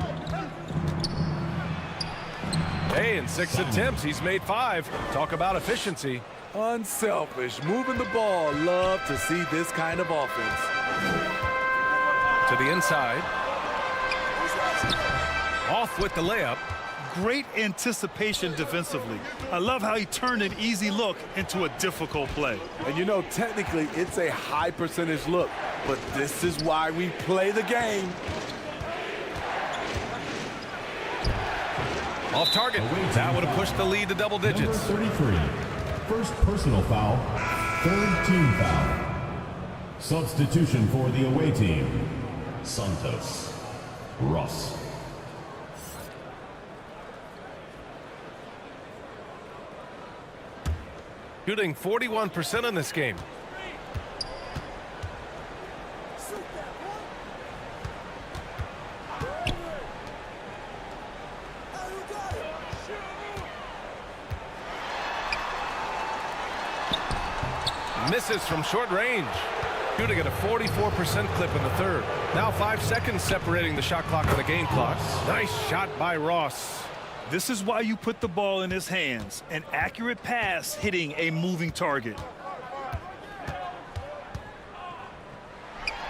Hey, in 6 attempts, he's made 5. Talk about efficiency. Unselfish, moving the ball. Love to see this kind of offense. To the inside. Off with the layup. great anticipation defensively. I love how he turned an easy look into a difficult play. And you know, technically, it's a high percentage look, but this is why we play the game. Off target. That would have pushed the lead to double digits. Number 33. First personal foul. Third team foul. Substitution for the away team. Santos. Ross. Shooting 41% in this game. Misses from short range. Shooting at a 44% clip in the third. Now 5 seconds separating the shot clock and the game clock. Nice shot by Ross. This is why you put the ball in his hands. An accurate pass hitting a moving target.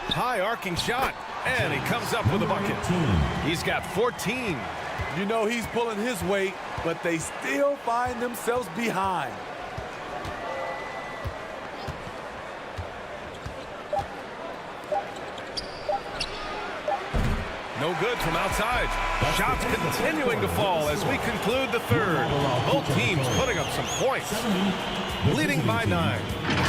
High arcing shot. And he comes up with a bucket. He's got 14. You know he's pulling his weight, but they still find themselves behind. No good from outside. Shots continuing to fall as we conclude the third. Both teams putting up some points. Leading by 9.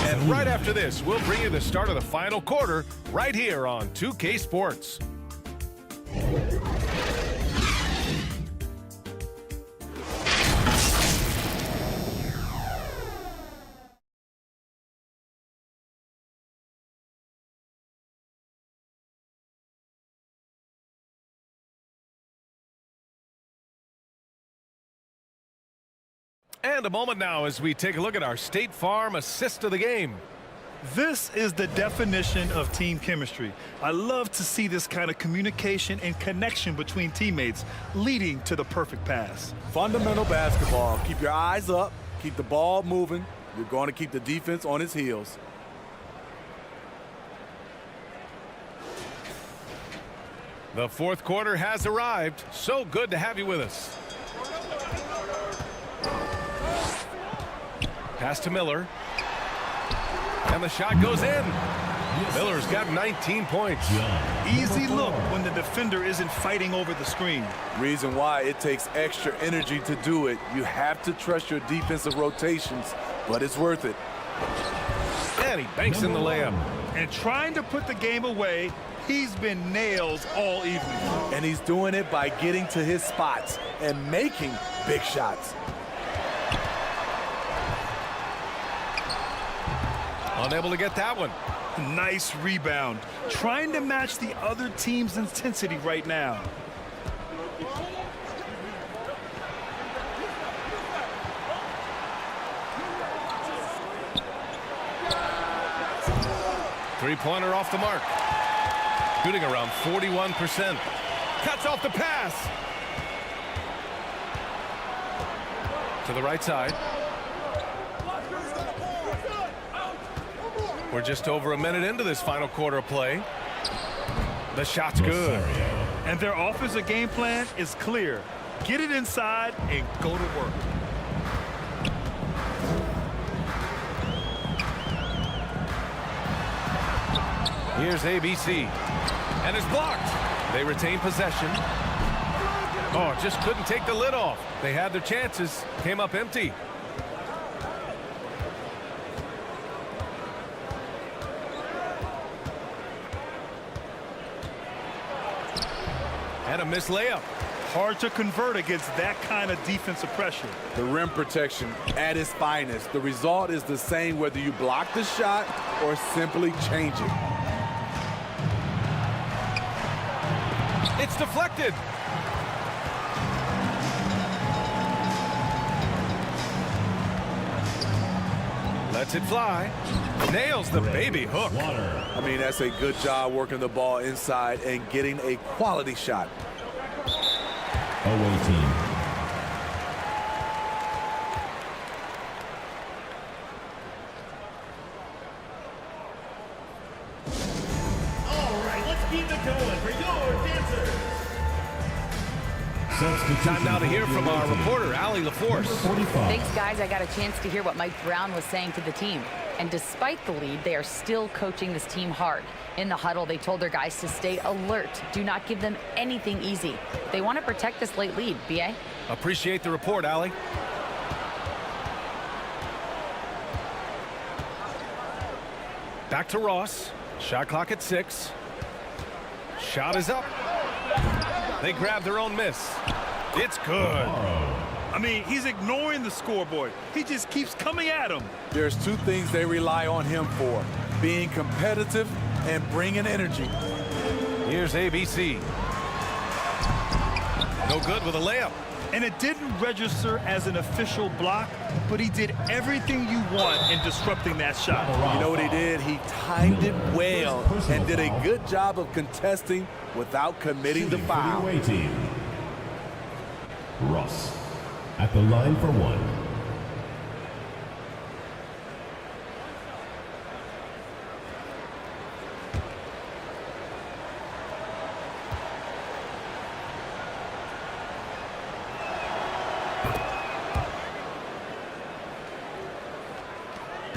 And right after this, we'll bring you the start of the final quarter right here on 2K Sports. And a moment now as we take a look at our State Farm assist of the game. This is the definition of team chemistry. I love to see this kind of communication and connection between teammates leading to the perfect pass. Fundamental basketball. Keep your eyes up. Keep the ball moving. You're going to keep the defense on its heels. The fourth quarter has arrived. So good to have you with us. Pass to Miller. And the shot goes in. Miller's got 19 points. Easy look when the defender isn't fighting over the screen. Reason why it takes extra energy to do it. You have to trust your defensive rotations, but it's worth it. And he banks in the layup. And trying to put the game away, he's been nails all evening. And he's doing it by getting to his spots and making big shots. Unable to get that one. Nice rebound. Trying to match the other team's intensity right now. Three-pointer off the mark. Shooting around 41%. Cuts off the pass. To the right side. We're just over a minute into this final quarter of play. The shot's good. And their offensive game plan is clear. Get it inside and go to work. Here's ABC. And it's blocked. They retain possession. Oh, just couldn't take the lid off. They had their chances. Came up empty. And a missed layup. Hard to convert against that kind of defensive pressure. The rim protection at its finest. The result is the same whether you block the shot or simply change it. It's deflected. Lets it fly. Nails the baby hook. I mean, that's a good job working the ball inside and getting a quality shot. Away team. All right, let's keep it going for your dancers. Time now to hear from our reporter, Allie LaForce. Thanks, guys. I got a chance to hear what Mike Brown was saying to the team. And despite the lead, they are still coaching this team hard. In the huddle, they told their guys to stay alert. Do not give them anything easy. They want to protect this late lead. BA? Appreciate the report, Allie. Back to Ross. Shot clock at 6. Shot is up. They grab their own miss. It's good. I mean, he's ignoring the scoreboard. He just keeps coming at him. There's two things they rely on him for: being competitive and bringing energy. Here's ABC. No good with a layup. And it didn't register as an official block, but he did everything you want in disrupting that shot. You know what he did? He timed it well and did a good job of contesting without committing the foul. For the away team. Ross at the line for 1.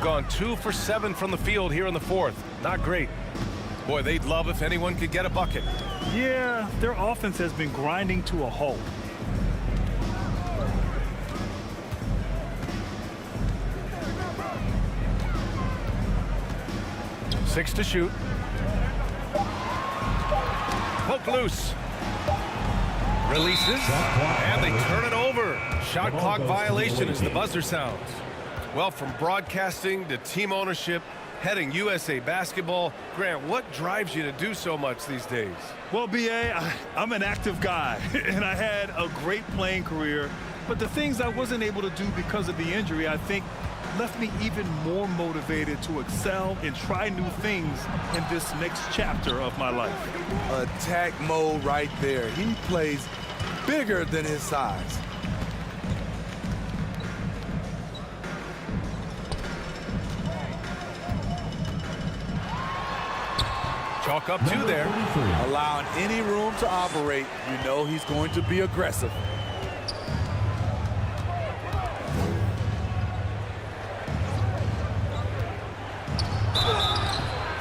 Gone 2 for 7 from the field here in the 4th. Not great. Boy, they'd love if anyone could get a bucket. Yeah, their offense has been grinding to a halt. Six to shoot. Poke loose. Releases. And they turn it over. Shot clock violation as the buzzer sounds. Well, from broadcasting to team ownership, heading USA basketball, Grant, what drives you to do so much these days? Well, BA, I'm an active guy, and I had a great playing career. But the things I wasn't able to do because of the injury, I think, left me even more motivated to excel and try new things in this next chapter of my life. Attack mode right there. He plays bigger than his size. Chalk up 2 there. Allowing any room to operate, you know he's going to be aggressive.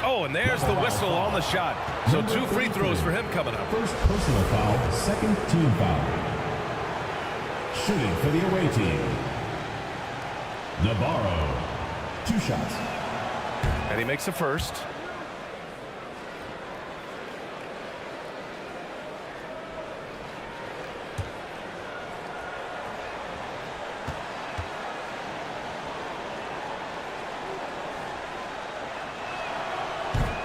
Oh, and there's the whistle on the shot. So 2 free throws for him coming up. First personal foul, second team foul. Shooting for the away team. Navarro, 2 shots. And he makes the first.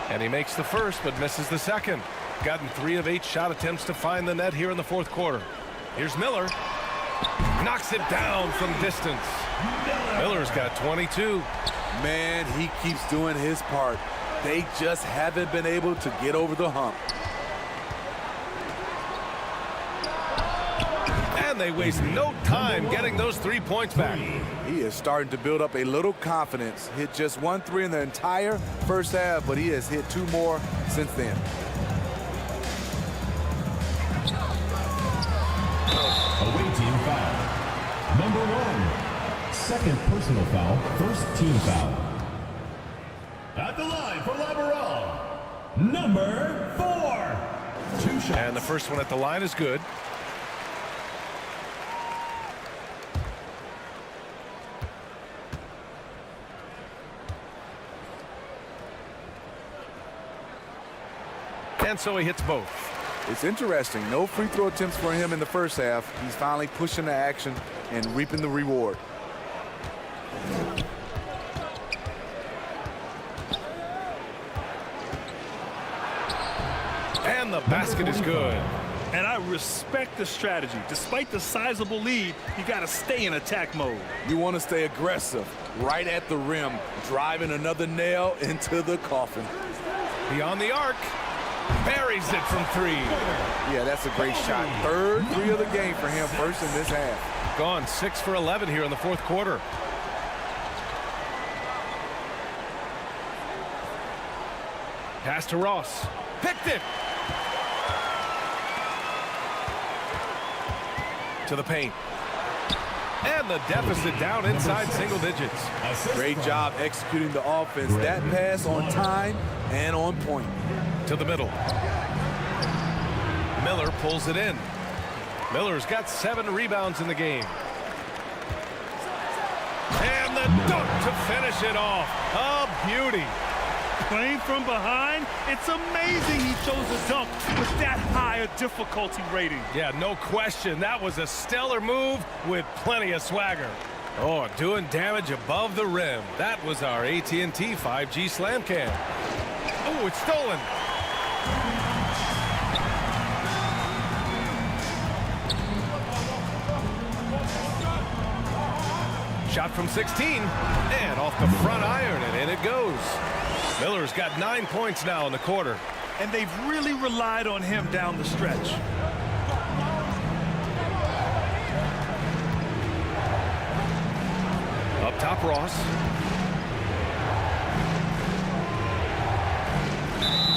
And he makes the first, but misses the second. Gotten 3 of 8 shot attempts to find the net here in the 4th quarter. Here's Miller. Knocks it down from distance. Miller's got 22. Man, he keeps doing his part. They just haven't been able to get over the hump. And they waste no time getting those 3 points back. He is starting to build up a little confidence. Hit just 1 3 in the entire first half, but he has hit 2 more since then. Away team foul. Number 1. Second personal foul, first team foul. At the line for Laveron, number 4. 2 shots. And the first one at the line is good. And so he hits both. It's interesting. No free throw attempts for him in the first half. He's finally pushing the action and reaping the reward. And the basket is good. And I respect the strategy. Despite the sizable lead, you got to stay in attack mode. You want to stay aggressive, right at the rim, driving another nail into the coffin. Beyond the arc. Buries it from 3. Yeah, that's a great shot. 3rd 3 of the game for him, first in this half. Gone 6 for 11 here in the 4th quarter. Pass to Ross. Picked it. To the paint. And the deficit down inside single digits. Great job executing the offense. That pass on time and on point. To the middle. Miller pulls it in. Miller's got 7 rebounds in the game. And the dunk to finish it off. A beauty. Playing from behind, it's amazing he chose a dunk with that high a difficulty rating. Yeah, no question. That was a stellar move with plenty of swagger. Oh, doing damage above the rim. That was our AT&T 5G slam cam. Oh, it's stolen. Shot from 16, and off the front iron, and in it goes. Miller's got 9 points now in the quarter. And they've really relied on him down the stretch. Up top, Ross.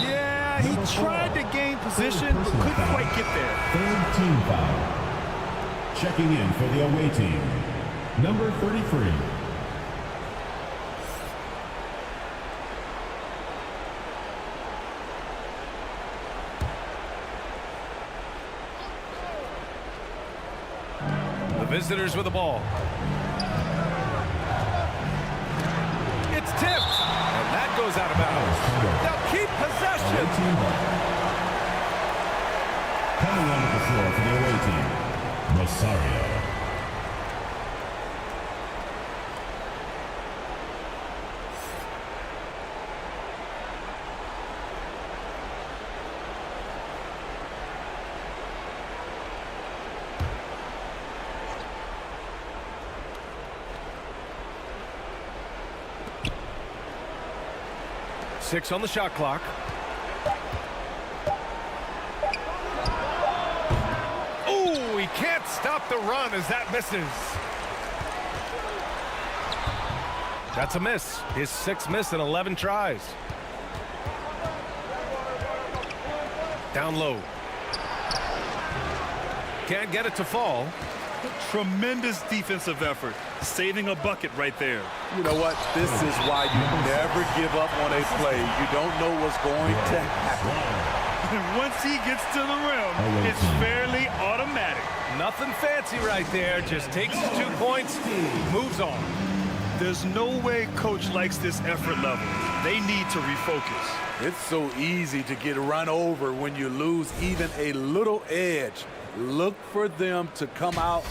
Yeah, he tried to gain position, but couldn't quite get there. 3rd team foul. Checking in for the away team, number 33. Visitors with the ball. It's tipped, and that goes out of bounds. They'll keep possession. Coming onto the floor for the away team, Rosario. Six on the shot clock. Oh, he can't stop the run as that misses. That's a miss. His 6th miss in 11 tries. Down low. Can't get it to fall. Tremendous defensive effort, saving a bucket right there. You know what? This is why you never give up on a play. You don't know what's going to happen. And once he gets to the rim, it's fairly automatic. Nothing fancy right there. Just takes his 2 points, moves on. There's no way coach likes this effort level. They need to refocus. It's so easy to get run over when you lose even a little edge. Look for them to come out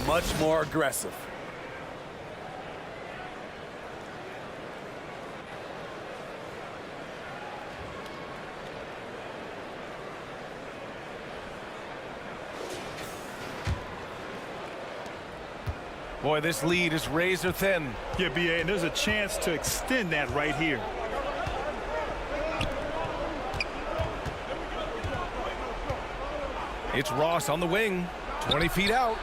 much more aggressive. Boy, this lead is razor thin. Yeah, BA, and there's a chance to extend that right here. It's Ross on the wing, 20 feet out.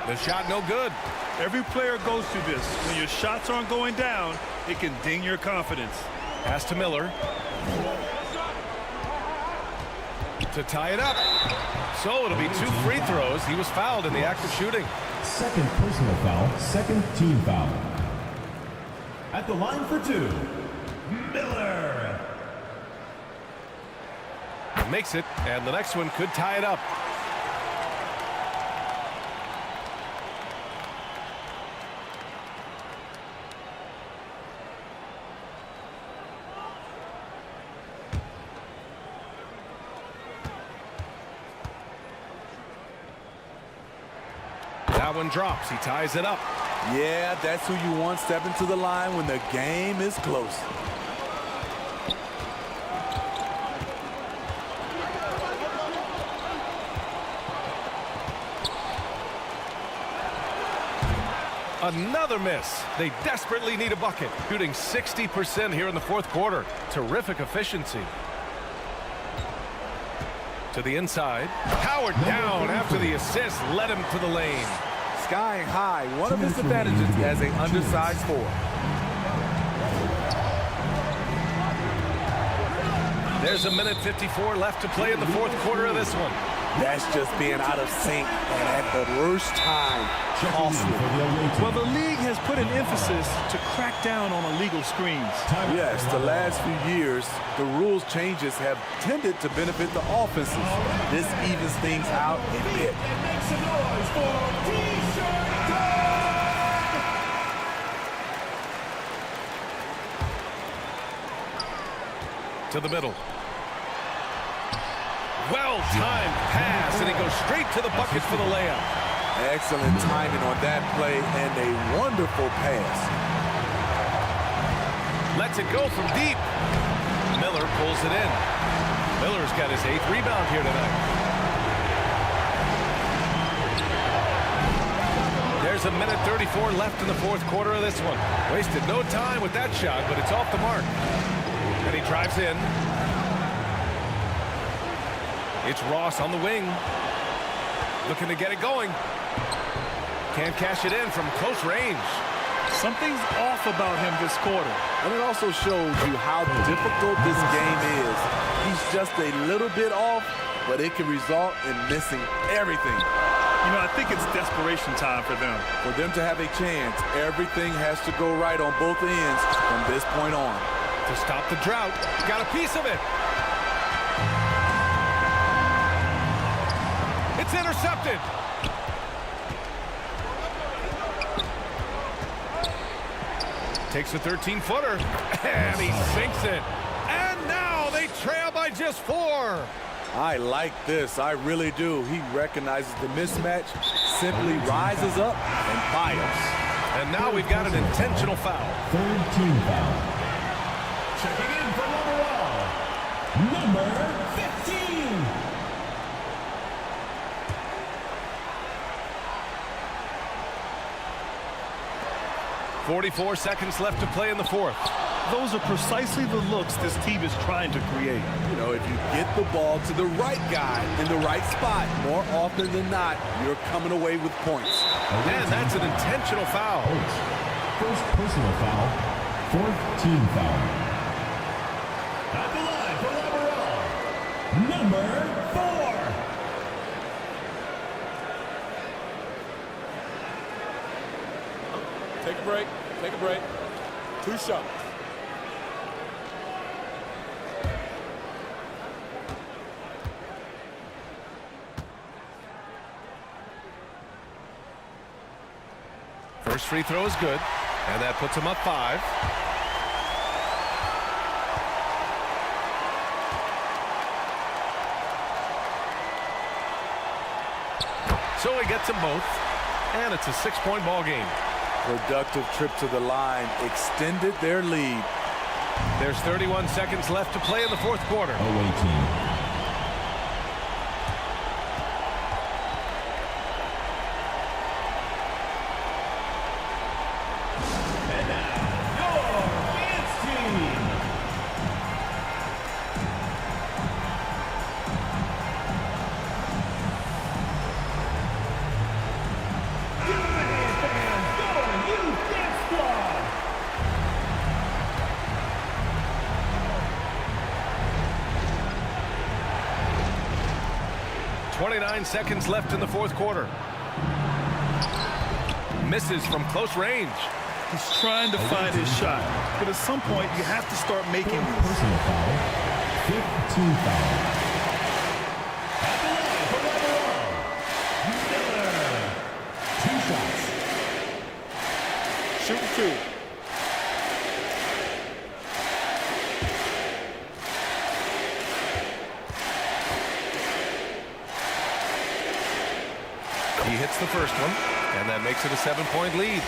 The shot no good. Every player goes through this. When your shots aren't going down, it can ding your confidence. Pass to Miller. To tie it up. So it'll be 2 free throws. He was fouled in the act of shooting. 2nd personal foul, 2nd team foul. At the line for 2, Miller. Makes it, and the next one could tie it up. That one drops. He ties it up. Yeah, that's who you want stepping to the line when the game is close. Another miss. They desperately need a bucket. Shooting 60% here in the 4th quarter. Terrific efficiency. To the inside. Howard down after the assist led him to the lane. Skying high. One of his advantages as an undersized forward. There's a minute 54 left to play in the 4th quarter of this one. That's just being out of sync and at the worst time. Costly. Well, the league has put an emphasis to crack down on illegal screens. Yes, the last few years, the rules changes have tended to benefit the offenses. This evens things out a bit. Make some noise for T-shirt to the middle. Well-timed pass, and he goes straight to the bucket for the layup. Excellent timing on that play and a wonderful pass. Lets it go from deep. Miller pulls it in. Miller's got his 8th rebound here tonight. There's a minute 34 left in the 4th quarter of this one. Wasted no time with that shot, but it's off the mark. And he drives in. It's Ross on the wing. Looking to get it going. Can't cash it in from close range. Something's off about him this quarter. And it also shows you how difficult this game is. He's just a little bit off, but it can result in missing everything. You know, I think it's desperation time for them. For them to have a chance, everything has to go right on both ends from this point on. To stop the drought, got a piece of it. It's intercepted. Takes a 13-footer, and he sinks it. And now they trail by just 4. I like this, I really do. He recognizes the mismatch, simply rises up and fires. And now we've got an intentional foul. 3rd team foul. Checking in for number 15. 44 seconds left to play in the 4th. Those are precisely the looks this team is trying to create. You know, if you get the ball to the right guy in the right spot, more often than not, you're coming away with points. And that's an intentional foul. 1st personal foul, 4th team foul. At the line for number 4. Take a break. Take a break. 2 shots. First free throw is good, and that puts him up 5. So he gets them both, and it's a 6-point ball game. Productive trip to the line, extended their lead. There's 31 seconds left to play in the 4th quarter. Away team. And now, your dance team. Youth Dance Squad. 29 seconds left in the 4th quarter. Misses from close range. He's trying to find his shot, but at some point you have to start making these. Personal foul, 5th team foul. At the line for Miller. 2 shots. Shoot 2. He hits the first one, and that makes it a 7-point lead.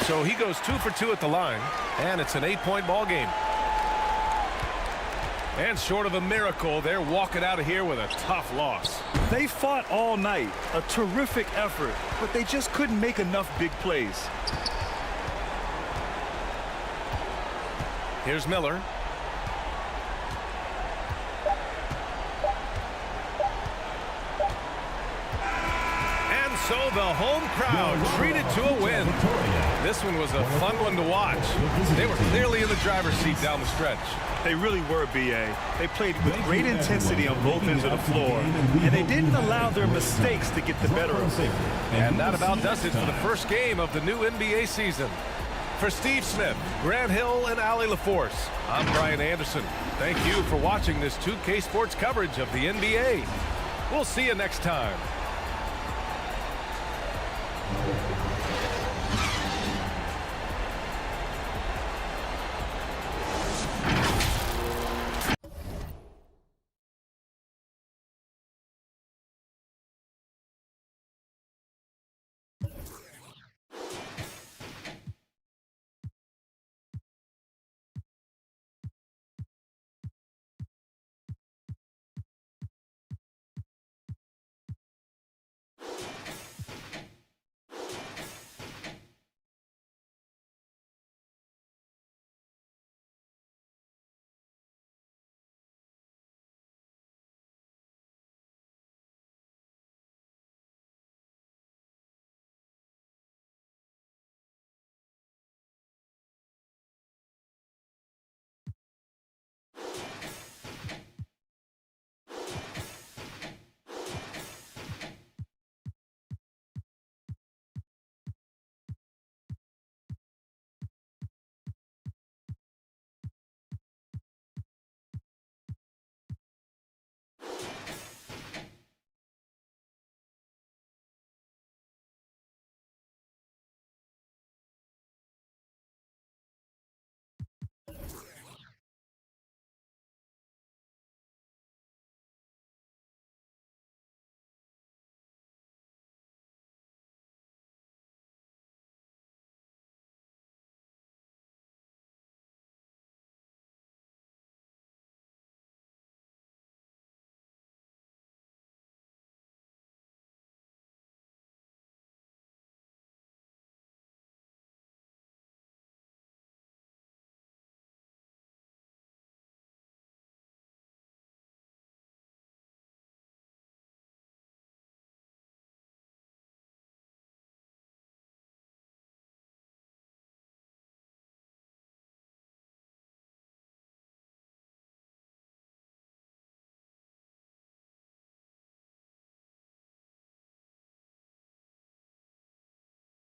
So he goes 2 for 2 at the line, and it's an 8-point ball game. And short of a miracle, they're walking out of here with a tough loss. They fought all night, a terrific effort, but they just couldn't make enough big plays. Here's Miller. And so the home crowd treated to a win. This one was a fun one to watch. They were clearly in the driver's seat down the stretch. They really were, BA. They played with great intensity on both ends of the floor, and they didn't allow their mistakes to get the better of them. And that about does it for the first game of the new NBA season. For Steve Smith, Grant Hill, and Allie LaForce, I'm Brian Anderson. Thank you for watching this 2K Sports coverage of the NBA. We'll see you next time.